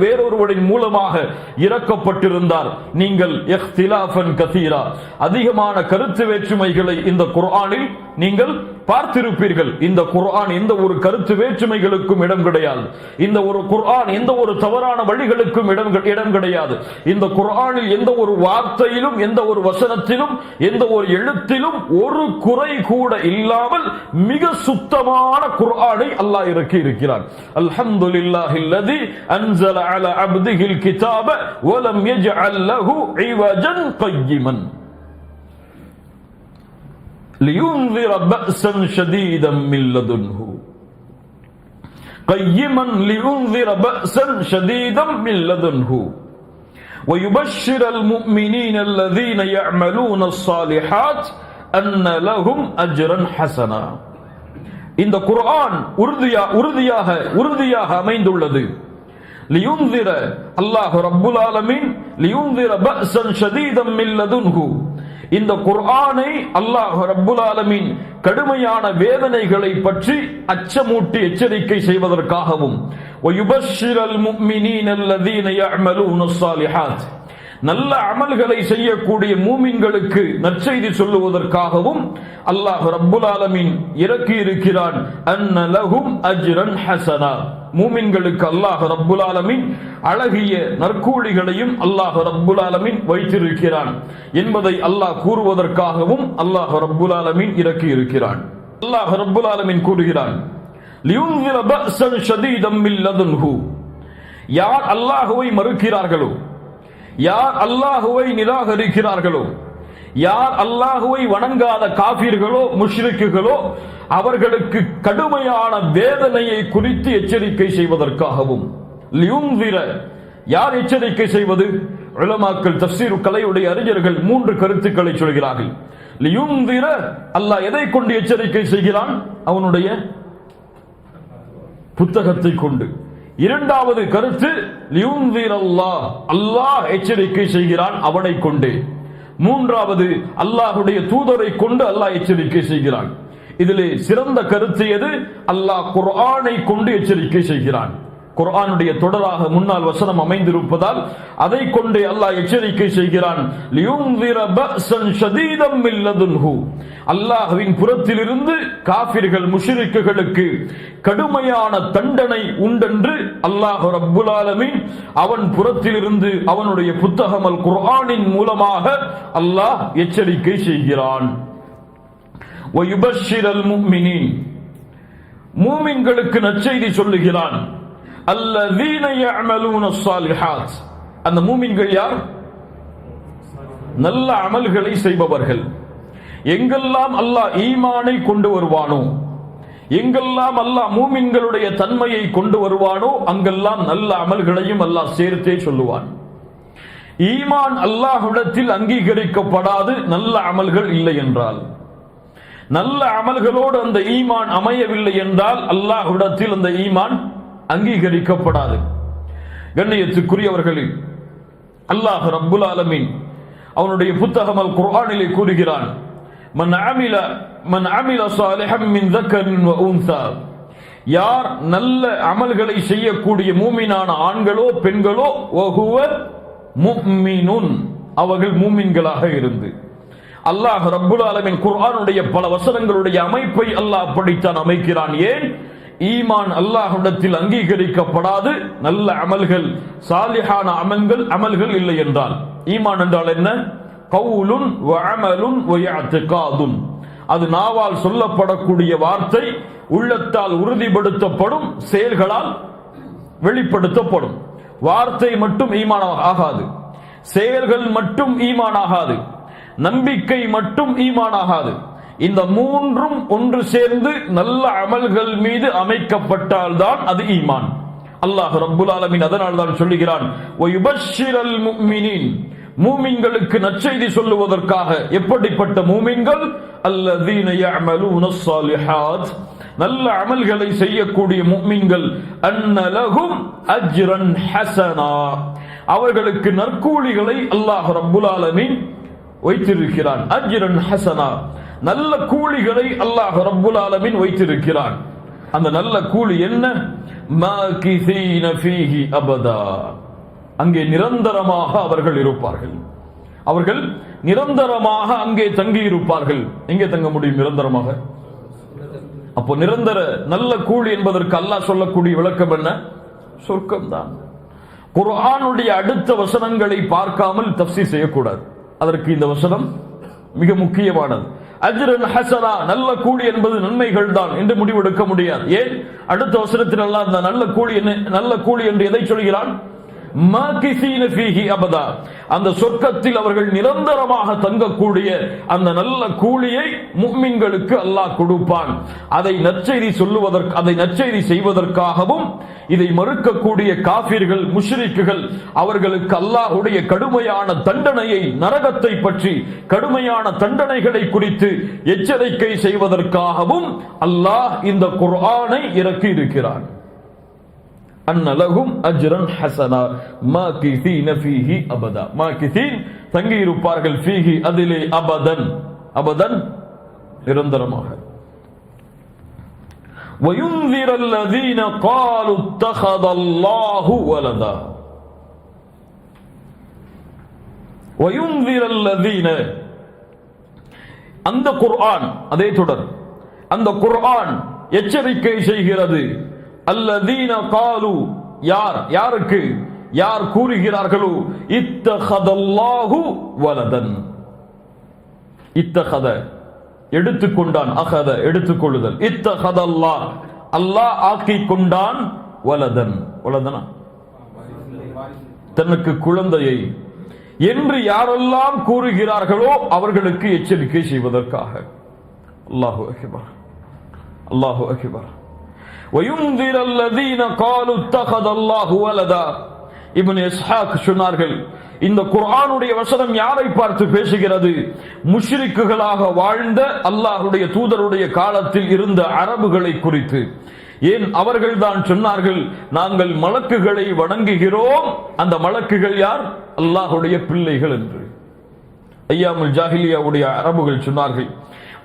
[SPEAKER 1] வேறொருவரின் மூலமாக இறக்கப்பட்டிருந்தால் நீங்கள் இஹ்திலாஃபன் கதீரா அதிகமான கருத்து வேற்றுமைகளை இந்த குர்ஆனில் நீங்கள் பார்த்திருப்பீர்கள். இந்த குர்ஆன் எந்த ஒரு கருத்து வேற்றுமைகளுக்கும் இடம் கிடையாது. இந்த ஒரு குர்ஆன் எந்த ஒரு தவறான வழிகளுக்கும் இடம் கிடையாது. இந்த குர்ஆனில் எந்த ஒரு வார்த்தையிலும், எந்த ஒரு வசனத்திலும், எந்த ஒரு எழுத்திலும் ஒரு குறை கூட இல்லாமல் மிக சுத்தமான குர்ஆனை அல்லாஹ் இறக்கி இருக்கிறான். அல்ஹம்துலில்லாஹில்லதி அன்ஸல அலா அப்திஹில் கிதாப வ லம் யஜஅல் லஹு இவஜன் கையிமன் لينذر بأسا شديدا من لدنه قيما لينذر بأسا شديدا من لدنه ويبشر المؤمنين الذين يعملون الصالحات أن لهم أجرا حسنا. இந்த குர்ஆன் உறுதியாக அமைந்துள்ளது. லியுன்திர அல்லாஹ் ரப்புல் ஆலமீன் லியுன்திர பஅஸன் ஷதீதன் மின் லதுன்ஹு. இந்த குர்ஆனை அல்லாஹ் ரப்புல் ஆலமீன் கடுமையான வேதனைகளை பற்றி அச்சமூட்டி எச்சரிக்கை செய்வதற்காகவும், வயுபஷ்ஷிரல் முஃமினீன அல்லதீன யஅமலூன ஸ்ஸாலிஹாத் நல்ல அமல்களை செய்யக்கூடிய மூமின்களுக்கு நற்செய்தி சொல்லுவதற்காகவும் அல்லாஹ் ரப்புல் ஆலமீன் இறக்கி இருக்கிறான். அன்ன லஹும் அஜ்ரன் ஹஸனா. மூமின்களுக்கு அல்லாஹ் ரப்புல் ஆலமீன் அழகிய நற்கூலிகளையும் அல்லாஹ் ரப்புல் ஆலமீன் வைத்திருக்கிறான் என்பதை அல்லாஹ் கூறுவதற்காகவும் அல்லாஹ் ரப்புல் ஆலமீன் இறக்கி இருக்கிறான். அல்லாஹ் ரப்புல் ஆலமீன் கூறுகிறான், லியுன்ஸிர பஅஸன் ஷதீதன் மின் லதுன்ஹு. யார் அல்லாஹ்வை மறுக்கிறார்களோ, யார் அல்லாஹுவை நிராகரிக்கிறார்களோ, யார் அல்லாஹுவை வணங்காத காஃபிர்களோ முஷ்ரிக்குகளோ அவர்களுக்கு கடுமையான வேதனையை குறித்து எச்சரிக்கை செய்வதற்காகவும். லியுன்ஸிர யார் எச்சரிக்கை செய்வது? உலமாக்கள் தஃப்சீர் கலையுடைய அறிஞர்கள் 3 கருத்துக்களை சொல்கிறார்கள். லியுன்ஸிர அல்லாஹ் எதை கொண்டு எச்சரிக்கை செய்கிறான்? அவனுடைய புத்தகத்தை கொண்டு. இரண்டாவது கருத்து லியுன்ஸிர அல்லாஹ் எச்சரிக்கை செய்கிறான் அவனை கொண்டு. மூன்றாவது அல்லாஹ்வுடைய தூதரை கொண்டு அல்லாஹ் எச்சரிக்கை செய்கிறான். இதிலே சிறந்த கருத்து எது? அல்லாஹ் குர்ஆனை கொண்டு எச்சரிக்கை செய்கிறான். குர்ஆனுடைய தொடராக முன்னால் வசனம் அமைந்திருப்பதால் அதை கொண்டே அல்லாஹ் எச்சரிக்கை செய்கிறான். லியுன்திர பஅஸன் ஷதீதம் மின் லதுன்ஹு, அல்லாஹ்வின் புறத்திலிருந்து காஃபிர்கள் முஷ்ரிக்குகளுக்கு கடுமையான தண்டனை உண்டென்று அல்லாஹ் ரப்புல் ஆலமீன் அவன் புறத்திலிருந்து அவனுடைய புத்தகம் அல் குர்ஆனின் மூலமாக அல்லாஹ் எச்சரிக்கை செய்கிறான். வயுபஷ்ஷிரல் முஃமினீன், மூமின்களுக்கு நற்செய்தி சொல்லுகிறான். அல்லதீன யஅமலூன ஸ்ஸாலிஹாத், அந்த மூமின்கள் யார்? நல்ல அமல்களை செய்பவர்கள். எங்கெல்லாம் அல்லாஹ் ஈமானை கொண்டு வருவானோ, எங்கெல்லாம் அல்லாஹ் மூமின்களுடைய தன்மையை கொண்டு வருவானோ அங்கெல்லாம் நல்ல அமல்களையும் அல்லாஹ் சேர்த்தே சொல்லுவான். ஈமான் அல்லாஹ்விடத்தில் அங்கீகரிக்கப்படாது நல்ல அமல்கள் இல்லை என்றால், நல்ல அமல்களோடு அந்த ஈமான் அமையவில்லை என்றால் அல்லாஹ்விடத்தில் அந்த ஈமான் அங்கீகரிக்கப்படாது. கண்ணியத்துக்குரியவர்களே, அல்லாஹ் ரப்புல் ஆலமீன் அவனுடைய புத்தகம் அல் குர்ஆனிலே கூறுகிறான், மன் அமில சாலிஹன் மின் ذكرٍ وأنثى, யார் நல்ல அமல்களை செய்யக்கூடிய மூமினான ஆண்களோ பெண்களோ, வஹுவ முஃமினுன், அவர்கள் மூமின்களாக இருந்து. அல்லாஹ் ரப்புல் ஆலமீன் குர்ஆனுடைய பல வசனங்களுடைய அமைப்பை அல்லாஹ் அப்படித்தான் அமைக்கிறான். ஏன்? ஈமான் அல்லாஹ்விடத்தில் அங்கீகரிக்கப்படாது நல்ல அமல்கள், சாலிஹான அமல்கள் இல்லை என்றால். ஈமான் என்றால் என்ன? கவுலுன் வ அமலுன் வ இஅ்திகாதுன், அது நாவால் சொல்லப்படக்கூடிய வார்த்தை, உள்ளத்தால் உறுதிப்படுத்தப்படும், செயல்களால் வெளிப்படுத்தப்படும். வார்த்தை மட்டும் ஈமான் ஆகாது, செயல்கள் மட்டும் ஈமான் ஆகாது, நம்பிக்கை மட்டும் ஈமான் ஆகாது. இந்த மூன்றும் ஒன்று சேர்ந்து நல்ல அமல்கள் மீது அமைக்கப்பட்டால் தான் அது ஈமான். அல்லாஹ் ரப்புல் ஆலமீன் அதனால் தான் சொல்லுகிறான், வயுபஷ்ஷிரல் முஃமினீன், மூமின்களுக்கு நற்செய்தி சொல்லுவதற்காக. எப்படிப்பட்ட மூமின்கள்? அல்லதீன யஅமலூன ஸ்ஸாலிஹாத், நல்ல அமல்களை செய்யக்கூடிய முஃமின்கள். அன்ன லஹும் அஜ்ரன் ஹஸனா, அவர்களுக்கு நற்கூலிகளை அல்லாஹ் ரப்புல் ஆலமீன் வைத்திருக்கிறான். அஜ்ரன் ஹஸனா, நல்ல கூலிகளை அல்லாஹ் ரப்புல் ஆலமீன் வைத்திருக்கிறான். அந்த நல்ல கூலி என்ன? மாகிஸீன ஃபீஹி அபதா, அங்கே நிரந்தரமாக அவர்கள் இருப்பார்கள். அவர்கள் நிரந்தரமாக அங்கே தங்கி இருப்பார்கள். எங்கே தங்க முடியும் நிரந்தரமாக? அப்போ நிரந்தர நல்ல கூலி என்பதற்கு அல்லாஹ் சொல்லக்கூடிய விளக்கம் என்ன? சொர்க்கம் தான். குர்ஆனுடைய அடுத்த வசனங்களை பார்க்காமல் தஃசீர் செய்யக்கூடாது. அதற்கு இந்த வசனம் மிக முக்கியமானது. அஜ்ரன் ஹஸனா, நல்ல கூலி என்பது நன்மைகள் தான் என்று முடிவெடுக்க முடியாது. ஏன்? அடுத்த வசனத்தில் அல்லாஹ் அந்த நல்ல கூலி என்று எதை சொல்கிறான்? மாகிஸீன ஃபீஹி அபதா, அந்த சொர்க்கத்தில் அவர்கள் நிரந்தரமாக தங்கக்கூடிய அந்த நல்ல கூலியை முஃமின்களுக்கு அல்லாஹ் கொடுப்பான். அதை நற்செய்தி செய்வதற்காகவும் இதை மறுக்கக்கூடிய காஃபிர்கள் முஷ்ரிக்குகள் அவர்களுக்கு அல்லாஹ்வுடைய கடுமையான தண்டனையை, நரகத்தை பற்றி கடுமையான தண்டனைகளை குறித்து எச்சரிக்கை செய்வதற்காகவும் அல்லாஹ் இந்த குர்ஆனை இறக்கி இருக்கிறான். அன்ன லஹும் அஜ்ரன் ஹஸனா மாகிஸீன ஃபீஹி அபதா, மாகிஸீன் தங்கி இருப்பார்கள், ஃபீஹி அதிலே, அபதன், அபதன் நிரந்தரமாக. வயுன்திர அல்லதீன காலு இத்தகதல்லாஹு வலதா, வயுன்திர அல்லதீன, அந்த குர்ஆன், அதே தொடர், அந்த குர்ஆன் எச்சரிக்கை செய்கிறது. அல்லதீன காலு, யாருக்கு, யார் கூறுகிறார்களோ, இத்தகதல்லாஹு வலதன், இத்தகத எடுத்துக்கொண்டான், அகத எடுத்துக்கொள்ளுதல், இத்தகதல்லாஹ் அல்லாஹ் ஆக்கிக் கொண்டான், வலதன், வலதனா தனக்கு குழந்தையை என்று யாரெல்லாம் கூறுகிறார்களோ அவர்களுக்கு எச்சரிக்கை செய்வதற்காக. அல்லாஹு அக்பர், அல்லாஹு அக்பர். وَيُنذِرَ الَّذِينَ قَالُوا اتَّخَذَ اللَّهُ وَلَدًا, இப்னு இஸ்ஹாக் சொன்னார்கள், இந்த குர்ஆனுடைய வசனம் யாரை பார்த்து பேசுகிறது? முஷ்ரிக்குகளாக வாழ்ந்த அல்லாஹ்வுடைய தூதருடைய காலத்தில் இருந்த அரபுகளை குறித்து. ஏன்? அவர்கள் தான் சொன்னார்கள், நாங்கள் மலக்குகளை வணங்குகிறோம், அந்த மலக்குகள் யார்? அல்லாஹ்வுடைய பிள்ளைகள் என்று. ஐயாமுல் ஜாஹிலியாவுடைய அரபுகள் சொன்னார்கள்,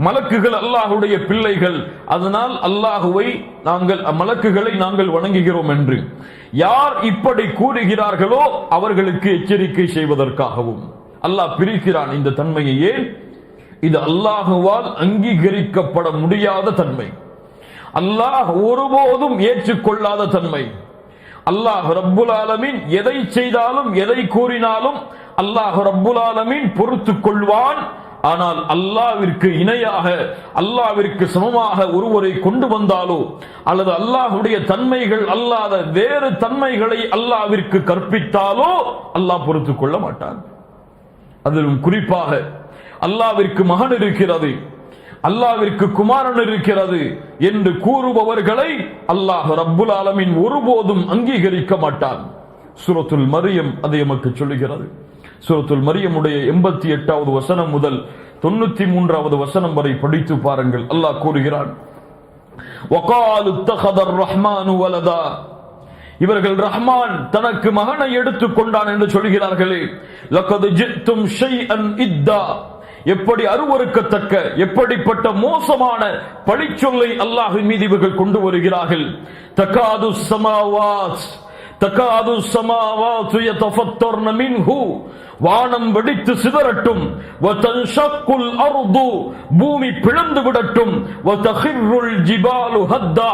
[SPEAKER 1] மலக்குகள் அல்லாஹ்வுடைய பிள்ளைகள், அதனால் அல்லாஹ்வை மலக்குகளை நாங்கள் வணங்குகிறோம் என்று யார் இப்படி கூறுகிறார்களோ அவர்களுக்கு எச்சரிக்கை செய்வதற்காகவும் அல்லாஹ் பிரிக்கிறான் இந்த தன்மையை. ஏன்? இது அல்லாஹுவால் அங்கீகரிக்கப்பட முடியாத தன்மை, அல்லாஹ் ஒருபோதும் ஏற்றுக்கொள்ளாத தன்மை. அல்லாஹ் ரப்புல் ஆலமீன் எதை செய்தாலும் எதை கூறினாலும் அல்லாஹ் ரப்புல் ஆலமீன் பொறுத்துக் கொள்வான். ஆனால் அல்லாஹ்விற்கு இணையாக, அல்லாஹ்விற்கு சமமாக ஒருவரை கொண்டு வந்தாலோ அல்லது அல்லாஹ்வுடைய தன்மைகள் அல்லாத வேறு தன்மைகளை அல்லாஹ்விற்கு கற்பித்தாலோ அல்லாஹ் பொறுத்துக் கொள்ள மாட்டான். அதிலும் குறிப்பாக அல்லாஹ்விற்கு மகன் இருக்கிறது, அல்லாஹ்விற்கு குமாரன் இருக்கிறது என்று கூறுபவர்களை அல்லாஹ் ரப்புல் ஆலமீன் ஒருபோதும் அங்கீகரிக்க மாட்டான். சூரத்துல் மரியம் அதை நமக்கு சொல்லுகிறது. சூரத்துல் மரியமுடைய 88வது வசனம் முதல் 93வது வசனம் வரை படித்து பாருங்கள். அல்லாஹ் கூறுகிறான், வகாலு தகதர் ரஹ்மானு வலதா, இவர்கள் ரஹ்மான் தனக்கு மகனை எடுத்துக் கொண்டான் என்று சொல்கிறார்களே. லகத் ஜித்தும் ஷைஅன் இத்தா, எப்படி அருவருக்கத்தக்க, எப்படிப்பட்ட மோசமான பழிச்சொல்லை அல்லாஹ்வின் மீது இவர்கள் கொண்டு வருகிறார்கள். தகாது ஸமாவாத் தகாது ஸமாவாத் யதஃபத்தர்ன மின்ஹு, வானம் வெடித்து சிதறட்டும். வதன்ஷக்குல் அர்து, பூமி பிளந்து விடட்டும். வதகிர்ருல் ஜிபாலு ஹத்தா,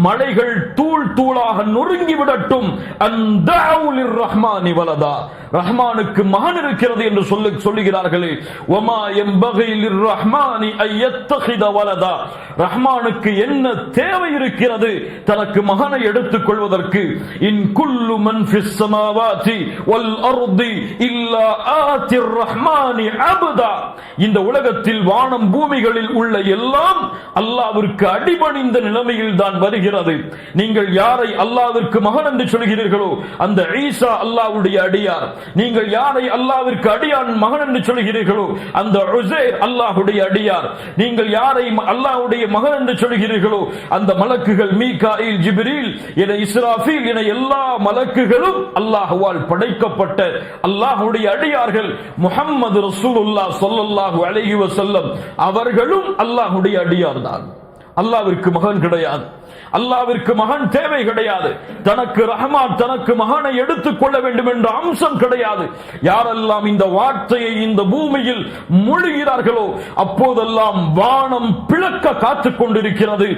[SPEAKER 1] மலைகள் தூள் தூளாக நொறுங்கி விடட்டும். அன்தஉ லிர்ரஹ்மானி வலதா, ரஹ்மானுக்கு மகன் இருக்கிறது என்று சொல்லுகிறார்களே. வமா யம்பகி லிர்ரஹ்மானி அய்யத்தகித வலதா, ரஹ்மானுக்கு என்ன தேவை இருக்கிறது தனக்கு மகனை எடுத்துக் கொள்வதற்கு? இன் குல்லு மன் ஃபிஸ் ஸமாவாதி வல் அர்தி இல்லா ஆத்திர் ரஹ்மானி அப்தா, இந்த உலகத்தில் வானம் பூமிகளில் உள்ள எல்லாம் அல்லாஹ்விற்கு அடிபணிந்த நிலைமையில் தான் வருகிறது. நீங்கள் யாரை அல்லாஹ்விற்கு மகன் என்று சொல்கிறீர்களோ அந்த ஈசா அல்லாஹ்வுடைய அடியார். நீங்கள் யாரை அல்லாஹ்விற்கு அடியான் மகன் என்று சொல்கிறீர்களோ அந்த உஸைர் அல்லாஹ்வுடைய அடியார். நீங்கள் யாரை அல்லாஹ்வுடைய மகன் என்று சொல்கிறீர்களோ அந்த மலக்குகள் மீகாயில், ஜிப்ரீல் என இஸ்ராஃபீல் என எல்லா மலக்குகளும் அல்லாஹ்வால் படைக்கப்பட்ட அல்லாஹ்வுடைய அடியார்கள். முஹம்மது ரசூலுல்லாஹ் ஸல்லல்லாஹு அலைஹி வஸல்லம் அவர்களும் அல்லாஹ்வுடைய அடியார் தான். அல்லாஹ்விற்கு மகன் கிடையாது, அல்லாஹ்விற்கு மகன் தேவை கிடையாது. தனக்கு ரஹ்மான் தனக்கு மகனை எடுத்துக் கொள்ள வேண்டும் என்ற அம்சம் கிடையாது. யாரெல்லாம் இந்த வார்த்தையை இந்த பூமியில் மொழிகிறார்களோ அப்போதெல்லாம் வானம் பிளக்க காத்துக் கொண்டிருக்கிறது,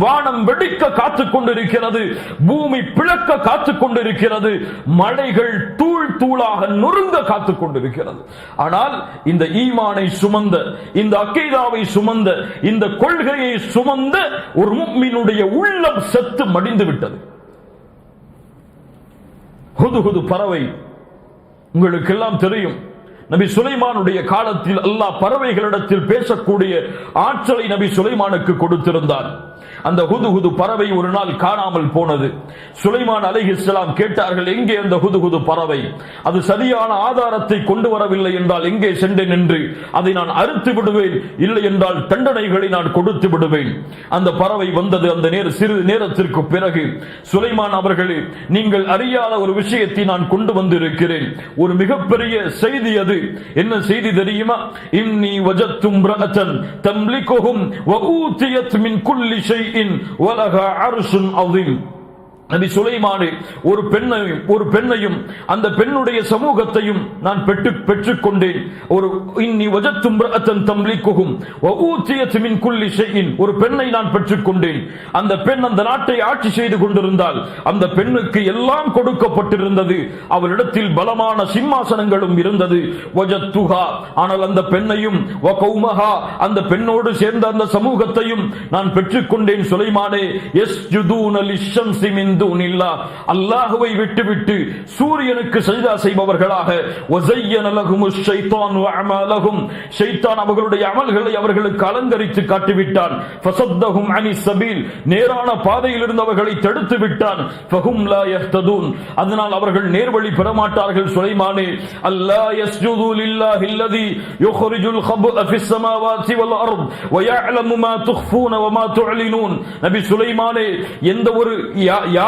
[SPEAKER 1] வானம் வெடிக்க காத்துக் கொண்டிருக்கிறது, பூமி பிளக்க காத்துக் கொண்டிருக்கிறது, மலைகள் தூள் தூளாக நொறுங்க காத்துக் கொண்டிருக்கிறது. ஆனால் இந்த ஈமானை சுமந்த, இந்த அக்கீதாவை சுமந்த, இந்த கொள்கையை சுமந்த ஒரு முஃமினுடைய உள்ளம் செத்து மடிந்து விட்டது. ஹுதுஹுது பறவை உங்களுக்கு எல்லாம் தெரியும். நபி சுலைமானுடைய காலத்தில் அல்லாஹ் பறவைகளிடத்தில் பேசக்கூடிய ஆற்றலை நபி சுலைமானுக்கு கொடுத்திருந்தார். அந்த ஹுதுஹுது பறவை ஒரு நாள் காணாமல் போனது. சுலைமான் அலைஹிஸ்ஸலாம் கேட்டார்கள், எங்கே அந்த ஹுதுஹுது பறவை? அது சரியான ஆதாரத்தை கொண்டு வரவில்லை என்றால் எங்கே சென்றேன் என்று அதை நான் அறுத்து விடுவேன், இல்லை என்றால் தண்டனைகளை நான் கொடுத்து விடுவேன். அந்த பறவை வந்தது. அந்த சிறிது நேரத்திற்கு பிறகு சுலைமான் அவர்களே, நீங்கள் அறியாத ஒரு விஷயத்தை நான் கொண்டு வந்திருக்கிறேன், ஒரு மிகப்பெரிய செய்தி. அது என்ன செய்தி தெரியுமா? இன்னி வஜத்து இம்ரஅத்தன் தம்லிகுஹும் வ ஊதியத் மின் குல்லி ஷைஇன் வ லஹா அர்ஷுன் அதீம். நபி சுலைமானே, ஒரு பெண்ணையும் அந்த பெண்ணுடைய சமூகத்தையும் நான் பெற்றுக்கொண்டேன். ஒரு இன்னி வஜத்து இம்ரஅத்தன் தம்லிகுஹும் வ ஊதியத் மின் குல்லி ஷைஇன், ஒரு பெண்ணை நான் பெற்றுக்கொண்டேன். அந்த பெண் அந்த நாட்டை ஆட்சி செய்து கொண்டிருந்தால் அந்த பெண்ணுக்கு எல்லாம் கொடுக்கப்பட்டிருந்தது. அவளிடத்தில் பலமான சிம்மாசனங்களும் இருந்தது. வஜத்துஹா, ஆனால் அந்த பெண்ணையும் வ கௌமஹா, அந்த பெண்ணோடு சேர்ந்த அந்த சமூகத்தையும் நான் பெற்றுக்கொண்டேன். சுலைமானே, யஸ்ஜுதூன லிஷம்ஸி மின் அல்லாஹ்வை விட்டுவிட்டு சூரியனுக்கு சஜ்தா செய்பவர்களாக, வஸய்யன லஹுமுஷ் ஷைத்தானு அஅமாலஹும், ஷைத்தான் அவர்களுடைய அமல்களை அவர்களுக்கு அலங்கரித்து காட்டிவிட்டான். ஃபஸத்தஹும் அனிஸ் ஸபீல், நேரான பாதையில் இருந்தவர்களை தடுத்து விட்டான். ஃபஹும் லா யஹ்ததூன், அதனால் அவர்கள் நேர்வழி பெற மாட்டார்கள். சுலைமானே, அல்லா யஸ்ஜுது லில்லாஹி அல்லதி யுக்ரிஜுல் கப்அ ஃபிஸ் ஸமாவாதி வல் அர்த் வ யஅலமு மா துக்ஃபூன வ மா துஅலினூன். நபி சுலைமானே, எந்த ஒரு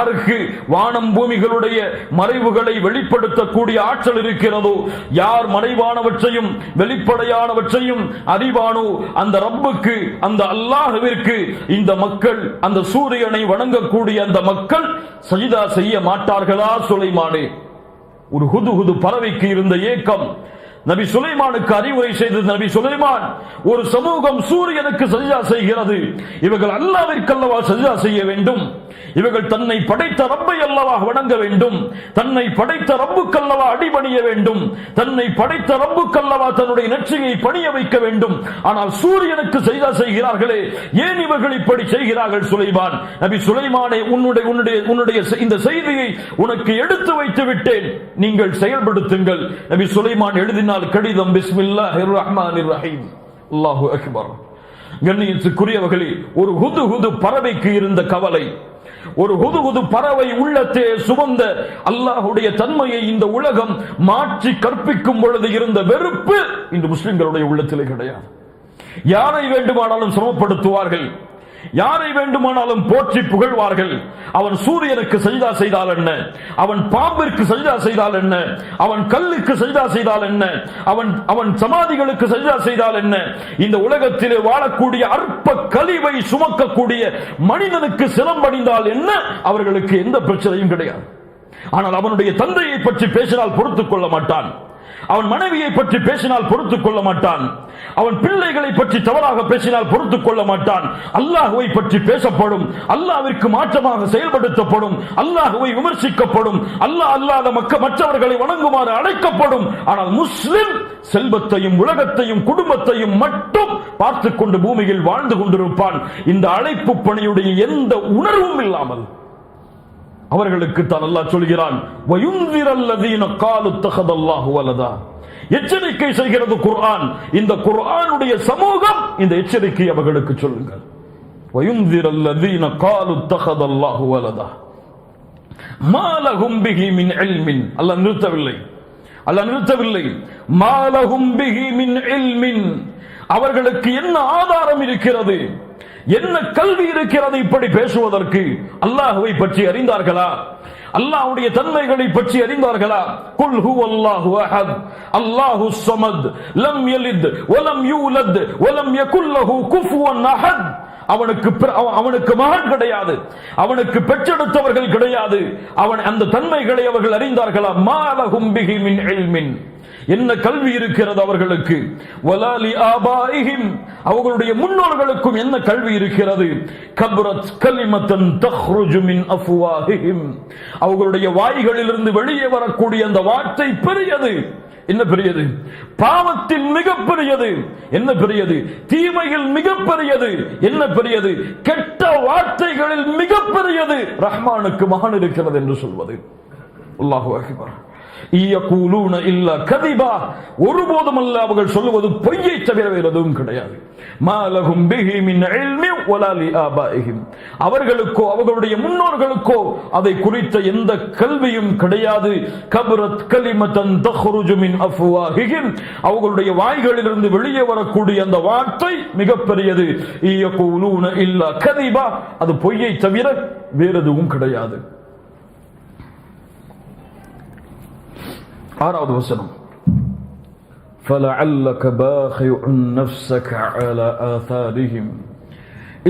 [SPEAKER 1] யாருக்கு வானம் பூமிகளுடைய மறைவுகளை வெளிப்படுத்தக்கூடிய ஆற்றல் இருக்கிறதோ, யார் மறைவானவற்றையும் வெளிப்படையானவற்றையும் அறிவானோ, அந்த ரப்புக்கு, அந்த அல்லாஹ்விற்கு இந்த மக்கள், அந்த சூரியனை வணங்கக்கூடிய அந்த மக்கள் சஜிதா செய்ய மாட்டார்களா? சுலைமானே, ஒரு ஹுது பறவைக்கு இருந்த ஏக்கம் நபி சுலைமானுக்கு அறிவுரை செய்தது. நபி சுலைமான், ஒரு சமூகம் சூரியனுக்கு சஜ்தா செய்கிறது, இவர்கள் அல்லாஹ்விற்கு அல்லவா சஜ்தா செய்ய வேண்டும், இவர்கள் தன்னை படைத்த ரப்பை அல்லவா வணங்க வேண்டும், தன்னை படைத்த ரப்புக்கல்லவா அடிபணிய வேண்டும், தன்னை படைத்த ரப்புக்கல்லவா தன்னுடைய நெற்றியை பணிய வைக்க வேண்டும். ஆனால் சூரியனுக்கு சஜ்தா செய்கிறார்களே, ஏன் இவர்கள் இப்படி செய்கிறார்கள்? சுலைமான், நபி சுலைமானே, உன்னுடைய இந்த செய்தியை உனக்கு எடுத்து வைத்து விட்டேன், நீங்கள் செயல்படுத்துங்கள். நபி சுலைமான் எழுதினார் கடிதம், பிஸ்மில்லாஹிர் ரஹ்மானிர் ரஹீம். அல்லாஹு அக்பர். கண்ணியத்துக்குரியவர்களே, ஒரு ஹுது பறவைக்கு இருந்த கவலை, ஒரு ஹுது பறவை உள்ளத்தே சுமந்த அல்லாஹ்வுடைய தன்மையை இந்த உலகம் மாற்றி கற்பிக்கும் பொழுது இருந்த வெறுப்பு இந்த முஸ்லிம்களுடைய உள்ளத்திலே கிடையாது. யாரை வேண்டுமானாலும் சிரமப்படுத்துவார்கள், யாரை வேண்டுமானாலும் போற்றி புகழ்வார்கள். அவன் சூரியனுக்கு சஜ்தா செய்தால் என்ன, அவன் பாம்பிற்கு சஜ்தா செய்தால் என்ன, அவன் கல்லுக்கு சஜ்தா செய்தால் என்ன, அவன் சமாதிகளுக்கு சஜ்தா செய்தால் என்ன, இந்த உலகத்திலே வாழக்கூடிய அற்ப கழிவை சுமக்கக்கூடிய மனிதனுக்கு சிரமடைந்தால் என்ன, அவர்களுக்கு எந்த பிரச்சனையும் கிடையாது. ஆனால் அவனுடைய தந்தையை பற்றி பேசினால் பொறுத்துக் கொள்ள மாட்டான், அவன் மனைவியை பற்றி பேசினால் பொறுத்துக் கொள்ள மாட்டான், அவன் பிள்ளைகளை பற்றி தவறாக பேசினால் பொறுத்துக் கொள்ள மாட்டான். அல்லாஹ்வை பற்றி பேசப்படும், அல்லாஹ்விற்கு மாற்றமாக செயல்படுத்தப்படும், அல்லாஹ்வை விமர்சிக்கப்படும், அல்லாஹ் அல்லாத மற்றவர்களை வணங்குமாறு அழைக்கப்படும். ஆனால் முஸ்லிம் செல்வத்தையும் உலகத்தையும் குடும்பத்தையும் மட்டும் பார்த்துக் கொண்டு பூமியில் வாழ்ந்து கொண்டிருப்பான், இந்த அழைப்பு பணியுடைய எந்த உணர்வும் இல்லாமல். அவர்களுக்கு தான் அல்லாஹ் சொல்கிறான், வயுந்திரல்லதீன காலு தஹதல்லாஹு வலதா. எச்சரிக்கை செய்கிறது குர்ஆன். இந்த குர்ஆனுடைய சமூகம் இந்த எச்சரிக்கை அவர்களுக்கு சொல்லுங்கள். வயுந்திரல்லதீன காலு தஹதல்லாஹு வலதா மாலஹும் பிஹி மின் இல்மின். அல்லாஹ் நிறுத்தவில்லை. மாலஹும் பிஹி மின் இல்மின். அவர்களுக்கு என்ன ஆதாரம் இருக்கிறது, என்ன கல்வி இருக்கிறது இப்படி பேசுவதற்கு? அல்லாஹ்வை பற்றி அறிந்தார்களா? அல்லாஹ்வுடைய தன்மைகளை பற்றி அறிந்தார்களா? குல் ஹுவல்லாஹு அஹத் அல்லாஹுஸ் ஸமத் லம் யலித் வலம் யூலத் வலம் யகுல் லஹு குஃபுவன் அஹத். அவனுக்கு மகன் கிடையாது, அவனுக்கு பெற்றெடுத்தவர்கள் கிடையாது. அவன் அந்த தன்மைகளை அவர்கள் அறிந்தார்களா? மாலஹும் பிஹி மின் இல்மின். என்ன கல்வி இருக்கிறது அவர்களுக்கு? வலாலி ஆபாயிஹிம். அவர்களுடைய முன்னோர்களுக்கும் என்ன கல்வி இருக்கிறது? கப்ரத் கலிமத்தன் தக்ருஜு மின் அஃப்வாஹிஹிம். அவர்களுடைய வாய்களிலிருந்து வெளியே வரக்கூடிய அந்த வார்த்தை பெரியது. என்ன பெரியது? பாவத்தில் மிக பெரியது. என்ன பெரியது? தீமையில் மிக பெரியது. என்ன பெரியது? கெட்ட வார்த்தைகளில் மிக பெரியது ரஹ்மானுக்கு மகன் இருக்கிறது என்று சொல்வது. அல்லாஹு அக்பர். ஒருபோதும் அல்ல அவர்கள் சொல்லுவது பொய்யை தவிர வேறு எதுவும் கிடையாது. அவர்களுக்கோ அவர்களுடைய முன்னோர்களுக்கோ அதை குறித்த எந்த கல்வியும் கிடையாது. கபரத் கலிமத்தன் தக்ருஜு மின் அஃப்வாஹிஹிம். அவர்களுடைய வாய்களிலிருந்து வெளியே வரக்கூடிய அந்த வார்த்தை மிகப்பெரியது. யகூலூன இல்லா கதிபா. அது பொய்யை தவிர வேறு எதுவும் கிடையாது. ஆறாவது வசனம், فَلَعَلَّكَ بَاخِعٌ نَفْسَكَ عَلَى آثَارِهِمْ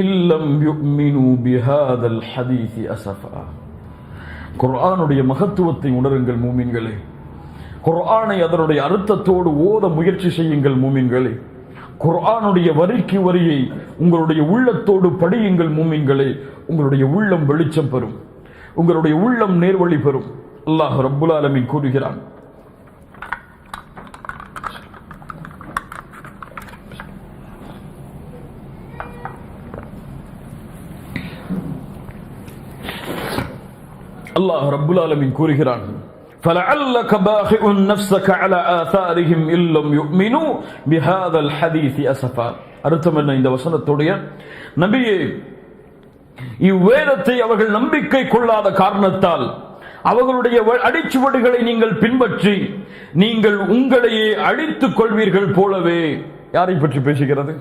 [SPEAKER 1] إِن لَّمْ يُؤْمِنُوا بِهَذَا الْحَدِيثِ أَسَفًا. குர்ஆனுடைய மகத்துவத்தை உணருங்கள் மூமின்களே. குர்ஆனை அதனுடைய அர்த்தத்தோடு ஓத முயற்சி செய்யுங்கள் மூமின்களே. குர்ஆனுடைய வரிக்கு வரியை உங்களுடைய உள்ளத்தோடு படியுங்கள் மூமின்களே. உங்களுடைய உள்ளம் வெளிச்சம் பெறும், உங்களுடைய உள்ளம் நேர்வழி பெறும். அல்லாஹ் ரப்புல் ஆலமீன் கூறுகிறான், அல்லாஹ் ரப்புல் ஆலமீன் கூறுகிறான், فَلَعَلَّكَ بَاخِعٌ نَفْسَكَ عَلَى آثَارِهِمْ إِن لَّمْ يُؤْمِنُوا بِهَذَا الْحَدِيثِ أَسَفًا. அர்த்தம் என்ன இந்த வசனத்துடைய? நபியே, இவ்வேதத்தை அவர்கள் நம்பிக்கை கொள்ளாத காரணத்தால் அவர்களுடைய அடிச்சுவடுகளை நீங்கள் பின்பற்றி நீங்கள் உங்களையே அழித்துக் கொள்வீர்கள் போலவே. யாரை பற்றி பேசுகிறது?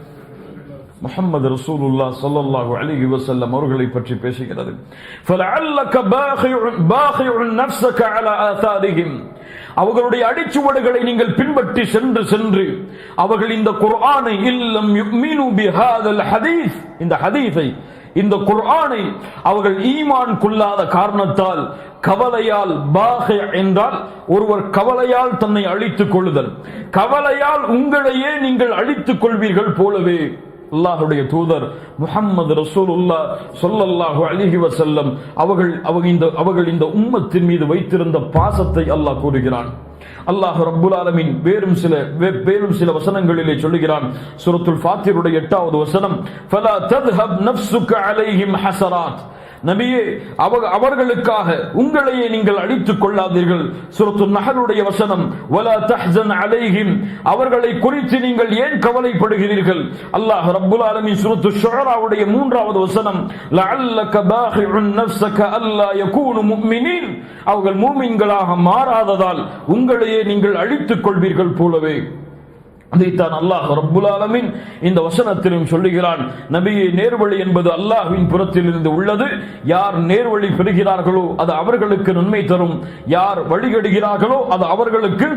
[SPEAKER 1] முஹம்மது ரசூலுல்லாஹ் ஸல்லல்லாஹு அலைஹி வஸல்லம் அவர்களை பற்றி பேசுகிறது. ஃபலஅல்லக பாகிஉன் நஃப்ஸக அலா ஆதாரிஹிம், அவர்களுடைய அடிச்சுவடுகளை நீங்கள் பின்பற்றி சென்று அவர்கள் இந்த குர்ஆனை இல்லம் யுமினு பிஹாதல் ஹதீஸ், இந்த ஹதீஸை இந்த குர்ஆனை அவர்கள் ஈமான் கொள்ளாத காரணத்தால் கவலையால், பாகி என்றால் ஒருவர் கவலையால் தன்னை அழித்துக் கொள்ளுதல், கவலையால் உங்களையே நீங்கள் அழித்துக் கொள்வீர்கள் போலவே அல்லாஹ்வுடைய தூதர் முஹம்மது ரசூலுல்லாஹ் ஸல்லல்லாஹு அலைஹி வஸல்லம் அவர்கள் இந்த உம்மத்தின் மீது வைத்திருந்த பாசத்தை அல்லாஹ் கூறுகிறான். அல்லாஹ் ரப்புல் ஆலமீன் வேறும் சில வசனங்களிலே சொல்லுகிறான். சூரத்துல் ஃபாத்திருடைய 8வது வசனம், ஃபலா தத்ஹப் நஃப்ஸுக அலைஹிம் ஹஸராத், நபியே அவர்களுக்காக உங்களையே நீங்கள் அழித்துக் கொள்ளாதீர்கள். சூரத்துன் நஹலுடைய வசனம், வலா தஹ்ஸன் அலைஹிம், அவர்களை குறித்து நீங்கள் ஏன் கவலைப்படுகிறீர்கள். அல்லாஹ் ரப்புல் ஆலமீன் சூரத்து ஷுஆராவுடைய 3வது வசனம், லஅல்லக பாகிஉன் நஃப்ஸக அல்லா யகூனு முஃமினீன், அவர்கள் மூமின்களாக மாறாததால் உங்களையே நீங்கள் அழித்துக் கொள்வீர்கள் போலவே. அதைத்தான் அல்லாஹ் ரப்புல் ஆலமீன் இந்த வசனத்திலும் சொல்லுகிறான். நபியே, நேர்வழி என்பது அல்லாஹ்வின் புறத்தில் இருந்து உள்ளது. யார் நேர்வழி பெறுகிறார்களோ அது அவர்களுக்கு நன்மை தரும், யார் வழிகெடுகிறார்களோ அது அவர்களுக்கு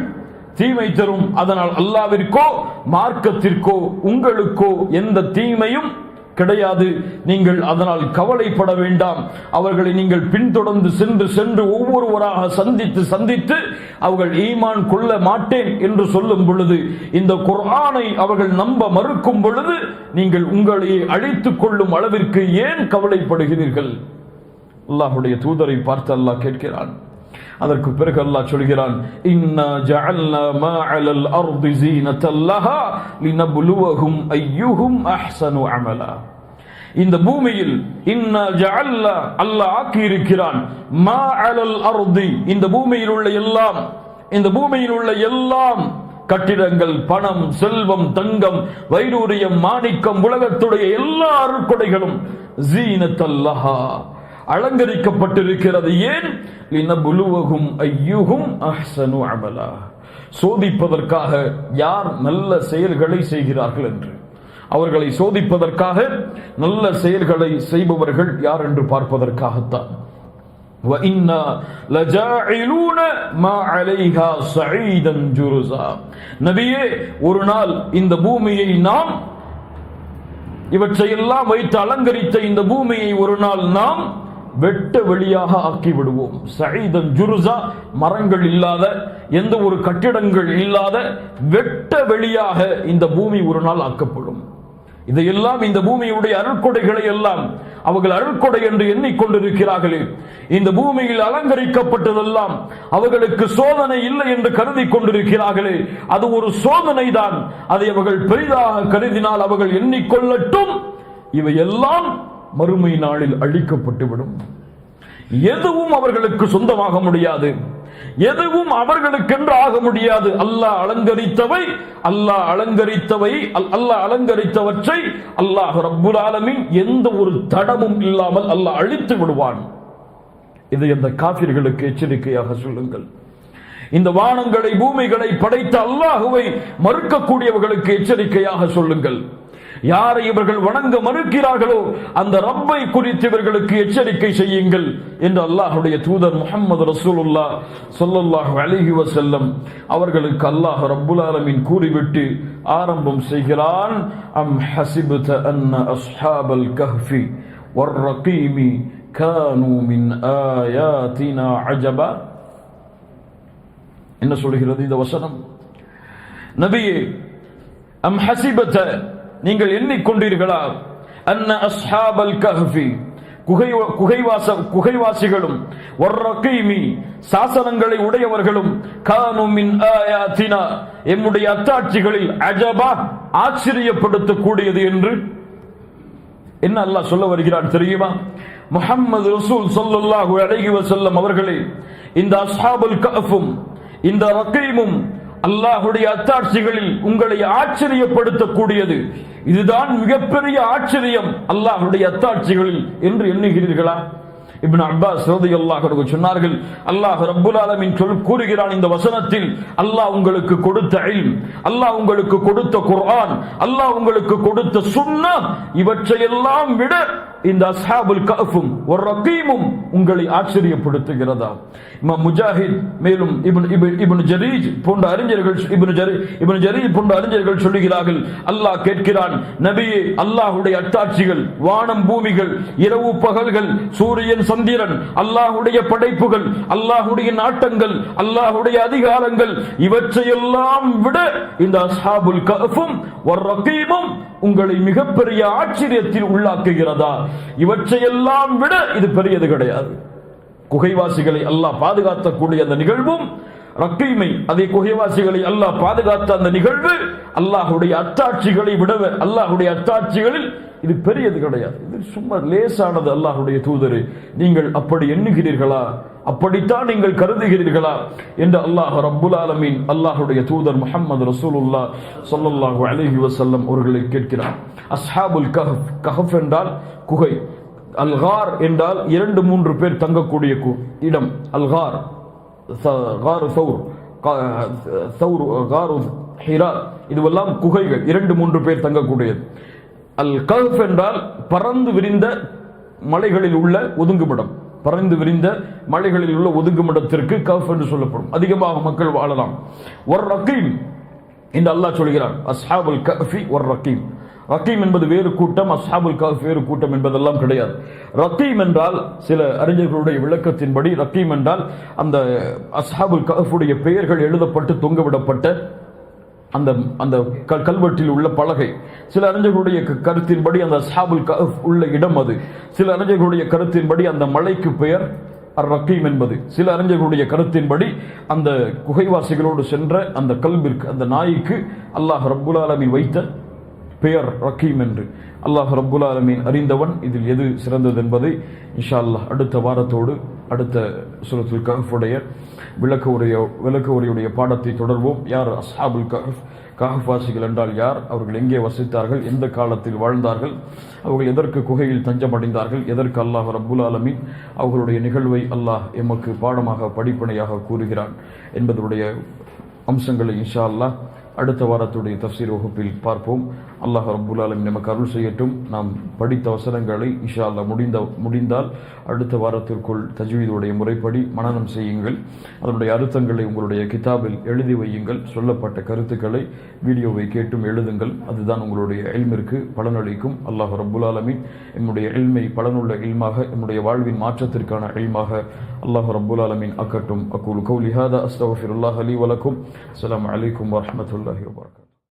[SPEAKER 1] தீமை தரும். அதனால் அல்லாஹ்விற்கோ மார்க்கத்திற்கோ உங்களுக்கோ எந்த தீமையும் கிடையாது. நீங்கள் அதனால் கவலைப்பட வேண்டாம். அவர்களை நீங்கள் பின்தொடர்ந்து சென்று ஒவ்வொருவராக சந்தித்து அவர்கள் ஈமான் கொள்ள மாட்டேன் என்று சொல்லும் பொழுது, இந்த குர்ஆனை அவர்கள் நம்ப மறுக்கும் பொழுது நீங்கள் உங்களையே அழித்துக் கொள்ளும் அளவிற்கு ஏன் கவலைப்படுகிறீர்கள்? அல்லாஹ்வுடைய தூதரை பார்த்து அல்லாஹ் கேட்கிறான். அதற்கு பிறகு அல்லாஹ் சொல்கிறான், இன்னா ஜஅல்னா மா அலல் அர்தி ஸீனத்தல் லஹா லினப்லுவஹும் அய்யுஹும் அஹ்ஸனு அமலா. இந்த பூமியில் இன்னா ஜஅல்னா, அல்லாஹ் ஆக்கி இருக்கிறான், மா அலல் அர்தி, இந்த பூமியில் உள்ள எல்லாம் கட்டிடங்கள், பணம், செல்வம், தங்கம், வைடூரியம், மாணிக்கம், உலகத்துடைய எல்லா அருட்கொடைகளும் ஸீனத்தல் லஹா, அலங்கரிக்கப்பட்டிருக்கிறது. ஏன்? லினப்லுவஹும் அய்யுஹும் அஹ்ஸனு அமலா, சோதிப்பதற்காக யார் நல்ல செயல்களை செய்கிறார்கள் என்று, அவர்களை சோதிப்பதற்காக நல்ல செயல்களை செய்பவர்கள் யார் என்று பார்ப்பதற்காகத்தான். வஇன்னா லஜாஇலூன மா அலைஹா ஸஈதன் ஜுருஸா, நபியே, ஒரு நாள் இந்த பூமியை நாம் இவற்றையெல்லாம் வைத்து அலங்கரித்த இந்த பூமியை ஒரு நாள் நாம் வெட்ட வெளியாக ஆக்கி விடுவோம். ஸஈதன் ஜுருஸா, மரங்கள் இல்லாத, எந்த ஒரு கட்டிடங்கள் இல்லாத வெட்ட வெளியாக இந்த பூமி ஒரு நாள் ஆக்கப்படும். இதையெல்லாம், இந்த பூமியுடைய அருட்கொடைகளை எல்லாம் அவர்கள் அருட்கொடை என்று எண்ணிக்கொண்டிருக்கிறார்களே, இந்த பூமியில் அலங்கரிக்கப்பட்டதெல்லாம் அவர்களுக்கு சோதனை இல்லை என்று கருதி கொண்டிருக்கிறார்களே, அது ஒரு சோதனை தான். அதை அவர்கள் பெரிதாக கருதினால் அவர்கள் எண்ணிக்கொள்ளட்டும், இவையெல்லாம் மறுமை நாளில் அழிக்கப்பட்டுவிடும். எதுவும் அவர்களுக்கு சொந்தமாக முடியாது, எதுவும் அவர்களுக்கென்று ஆக முடியாது. அல்லாஹ் அலங்கரித்தவற்றை அல்லாஹ் ரப்புல் ஆலமீன் எந்த ஒரு தடமும் இல்லாமல் அல்லாஹ் அழித்து விடுவான். இதை அந்த காஃபிர்களுக்கு எச்சரிக்கையாக சொல்லுங்கள். இந்த வானங்களை பூமிகளை படைத்த அல்லாஹுவை மறுக்கக்கூடியவர்களுக்கு எச்சரிக்கையாக சொல்லுங்கள். யாரை இவர்கள் வணங்க மறுக்கிறார்களோ அந்த ரப்பை குறித்து இவர்களுக்கு எச்சரிக்கை செய்யுங்கள் என்று அல்லாஹ்வுடைய தூதர் முஹம்மது ரசூலுல்லாஹ் ஸல்லல்லாஹு அலைஹி வஸல்லம் அவர்களுக்கு அல்லாஹ் ரப்புல் ஆலமீன் கூறிவிட்டு ஆரம்பம் செய்கிறான். அம் ஹஸிபத அன்ன அஸ்ஹாபல் கஹ்ஃபி வர்ரகீமி கானூ மின் ஆயாத்தினா அஜபா. என்ன சொல்கிறது இந்த வசனம்? நபியே, அம் ஹஸிபத, நீங்கள் எண்ணிக்கொண்டீர்களா, அன்ன அஸ்ஹாபல் கஹ்ஃபி, குகைவாசிகளும், வர்ரகீமி, சாசனங்களை உடையவர்களும், கானூ மின் ஆயாத்தினா, எம்முடைய அத்தாட்சிகளில், அஜபா, ஆச்சரியப்படுத்தக்கூடியது என்று என்ன அல்லாஹ் சொல்ல வருகிறான் தெரியுமா? முஹம்மது ரசூல் ஸல்லல்லாஹு அலைஹி வஸல்லம் அவர்களே, இந்த அஸ்ஹாபுல் கஹ்ஃபும் இந்த ரகீமும் அல்லாஹ்வுடைய அத்தாட்சிகளில் உங்களை ஆச்சரியப்படுத்தக்கூடியது, இதுதான் மிகப்பெரிய ஆச்சரியம் அல்லாஹ்வுடைய அத்தாட்சிகளில் என்று எண்ணுகிறீர்களா? இப்னு அப்பாஸ் ரலியல்லாஹு அன்ஹு சொன்னார்கள், அல்லாஹ் ரப்புல் ஆலமீன் கூறுகிறான் இந்த வசனத்தில், அல்லாஹ் உங்களுக்கு கொடுத்த இல்ம், அல்லாஹ் உங்களுக்கு கொடுத்த குர்ஆன், அல்லாஹ் உங்களுக்கு கொடுத்த சுன்னத், இவற்றையெல்லாம் விட இந்த அஸ்ஹாபுல் கஹ்ஃபும் வர்ரகீமும் உங்களை ஆச்சரியப்படுத்துகிறதா? இமாம் முஜாஹித் மேலும் இப்னு ஜரீஜ் போன்ற அறிஞர்கள் சொல்லுகிறார்கள், அல்லாஹ் கேட்கிறான், நபியே, அல்லாஹ்வுடைய அத்தாட்சிகள், வானம் பூமிகள், இரவு பகல்கள், சூரியன் சந்திரன், அல்லாஹ்வுடைய படைப்புகள், அல்லாஹ்வுடைய நாட்டங்கள், அல்லாஹ்வுடைய அதிகாரங்கள், இவற்றையெல்லாம் விட இந்த அஸ்ஹாபுல் கஹ்ஃபும் வர்ரகீமும் உங்களை மிகப்பெரிய ஆச்சரியத்தில் உள்ளாக்குகிறதா? இவற்றையெல்லாம் விட இது பெரியது கிடையாது. குகைவாசிகளை அல்லாஹ் பாதுகாக்கக்கூடிய அந்த நிகழ்வும், ரக்கீமை, அதே குகைவாசிகளை அல்லாஹ் பாதுகாத்த அந்த நிகழ்வு, அல்லாஹ்வுடைய அத்தாட்சிகளை விடவே, அல்லாஹ்வுடைய அத்தாட்சிகளில் இது பெரியது கிடையாது. இது சும்மா லேசானது. அல்லாஹ்வுடைய தூதரே, நீங்கள் அப்படி எண்ணுகிறீர்களா? அப்படித்தான் நீங்கள் கருதுகிறீர்களா என்று அல்லாஹ் ரப்புல் ஆலமீன் அல்லாஹ்வுடைய தூதர் முஹம்மது ரசூலுல்லாஹ் ஸல்லல்லாஹு அலைஹி வஸல்லம் அவர்களை கேட்கிறார். அஸ்ஹாபுல் கஹஃப், கஹஃப் என்றால் குகை, அல்கார் என்றால் 2-3 பேர் தங்கக்கூடிய இடம். அல்கார், கார் சௌர், கார் ஹிரா, இதுவெல்லாம் குகைகள், 2-3 பேர் தங்கக்கூடியது. அல் கஹ்ஃப் என்றால் பறந்து விரிந்த மலைகளில் உள்ள ஒதுங்குமிடம். பறந்து விரிந்த மலைகளில் உள்ள ஒதுங்குமிடத்திற்கு கஹ்ஃப் என்று சொல்லப்படும். அதிகமாக மக்கள் வாழலாம். ஒரு ரக்கீம் என்று அல்லாஹ் சொல்கிறான், அஸ்ஹாபுல் கஹ்ஃபி ஒரு ரக்கீம். ரக்கீம் என்பது வேறு கூட்டம், அஸ்ஹாபுல் கஹ்ஃப் வேறு கூட்டம் என்பதெல்லாம் கிடையாது. ரக்கீம் என்றால் சில அறிஞர்களுடைய விளக்கத்தின்படி ரக்கீம் என்றால் அந்த அஸ்ஹாபுல் கஹ்ஃபுடைய பெயர்கள் எழுதப்பட்டு தொங்கவிடப்பட்ட அந்த அந்த கல்வெட்டில் உள்ள பலகை. சில அறிஞர்களுடைய கருத்தின்படி அந்த அஸ்ஹாபுல் கஹ்ஃப் உள்ள இடம் அது. சில அறிஞர்களுடைய கருத்தின்படி அந்த மலைக்கு பெயர் அர்-ரக்கீம் என்பது. சில அறிஞர்களுடைய கருத்தின்படி அந்த குகைவாசிகளோடு சென்ற அந்த கல்பிற்கு, அந்த நாய்க்கு அல்லாஹ் ரப்புல் ஆலமீன் வைத்த பெயர் ரக்கீம் என்று. அல்லாஹ் ரப்புல் ஆலமீன் அறிந்தவன். இதில் எது சிறந்தது என்பதை இன்ஷா அல்லாஹ் அடுத்த வாரத்தோடு அடுத்த சூரத்துல் கஹ்ஃபுடைய விளக்க உரையுடைய பாடத்தை தொடர்வோம். யார் அஸ்ஹாபுல் கஹ்ஃப்? கஹ்ஃப்வாசிகள் என்றால் யார்? அவர்கள் எங்கே வசித்தார்கள்? எந்த காலத்தில் வாழ்ந்தார்கள்? அவர்கள் எதற்கு குகையில் தஞ்சமடைந்தார்கள்? எதற்கு அல்லாஹ் ரப்புல் ஆலமீன் அவர்களுடைய நிகழ்வை அல்லாஹ் எமக்கு பாடமாக படிப்பனையாக கூறுகிறான் என்பதனுடைய அம்சங்களை இன்ஷா அல்லாஹ் அடுத்த வாரத்துடைய தஃப்சீர் வகுப்பில் பார்ப்போம். அல்லாஹ் ரப்புல் ஆலமீன் நமக்கு அருள் செய்யட்டும். நாம் படித்த வசனங்களை இன்ஷா அல்லாஹ் முடிந்தால் அடுத்த வாரத்திற்குள் தஜ்வீதுடைய முறைப்படி மனனம் செய்யுங்கள். அதனுடைய அர்த்தங்களை உங்களுடைய கிதாபில் எழுதி வையுங்கள். சொல்லப்பட்ட கருத்துக்களை வீடியோவை கேட்டும் எழுதுங்கள். அதுதான் உங்களுடைய இல்மிற்கு பலனளிக்கும். அல்லாஹ் ரப்புல் ஆலமீன் என்னுடைய இல்மை பலனுள்ள இல்மாக, என்னுடைய வாழ்வின் மாற்றத்திற்கான இல்மாக அல்லாஹ் ரப்புல் ஆலமீன் ஆக்கட்டும். அக்கூலு கௌலி ஹாதா அஸ்தக்ஃபிருல்லாஹ் லீ வ லக்கும். அஸ்ஸலாமு அலைக்கும் வரஹ்மத்துல்லாஹி வபரகாத்துஹு.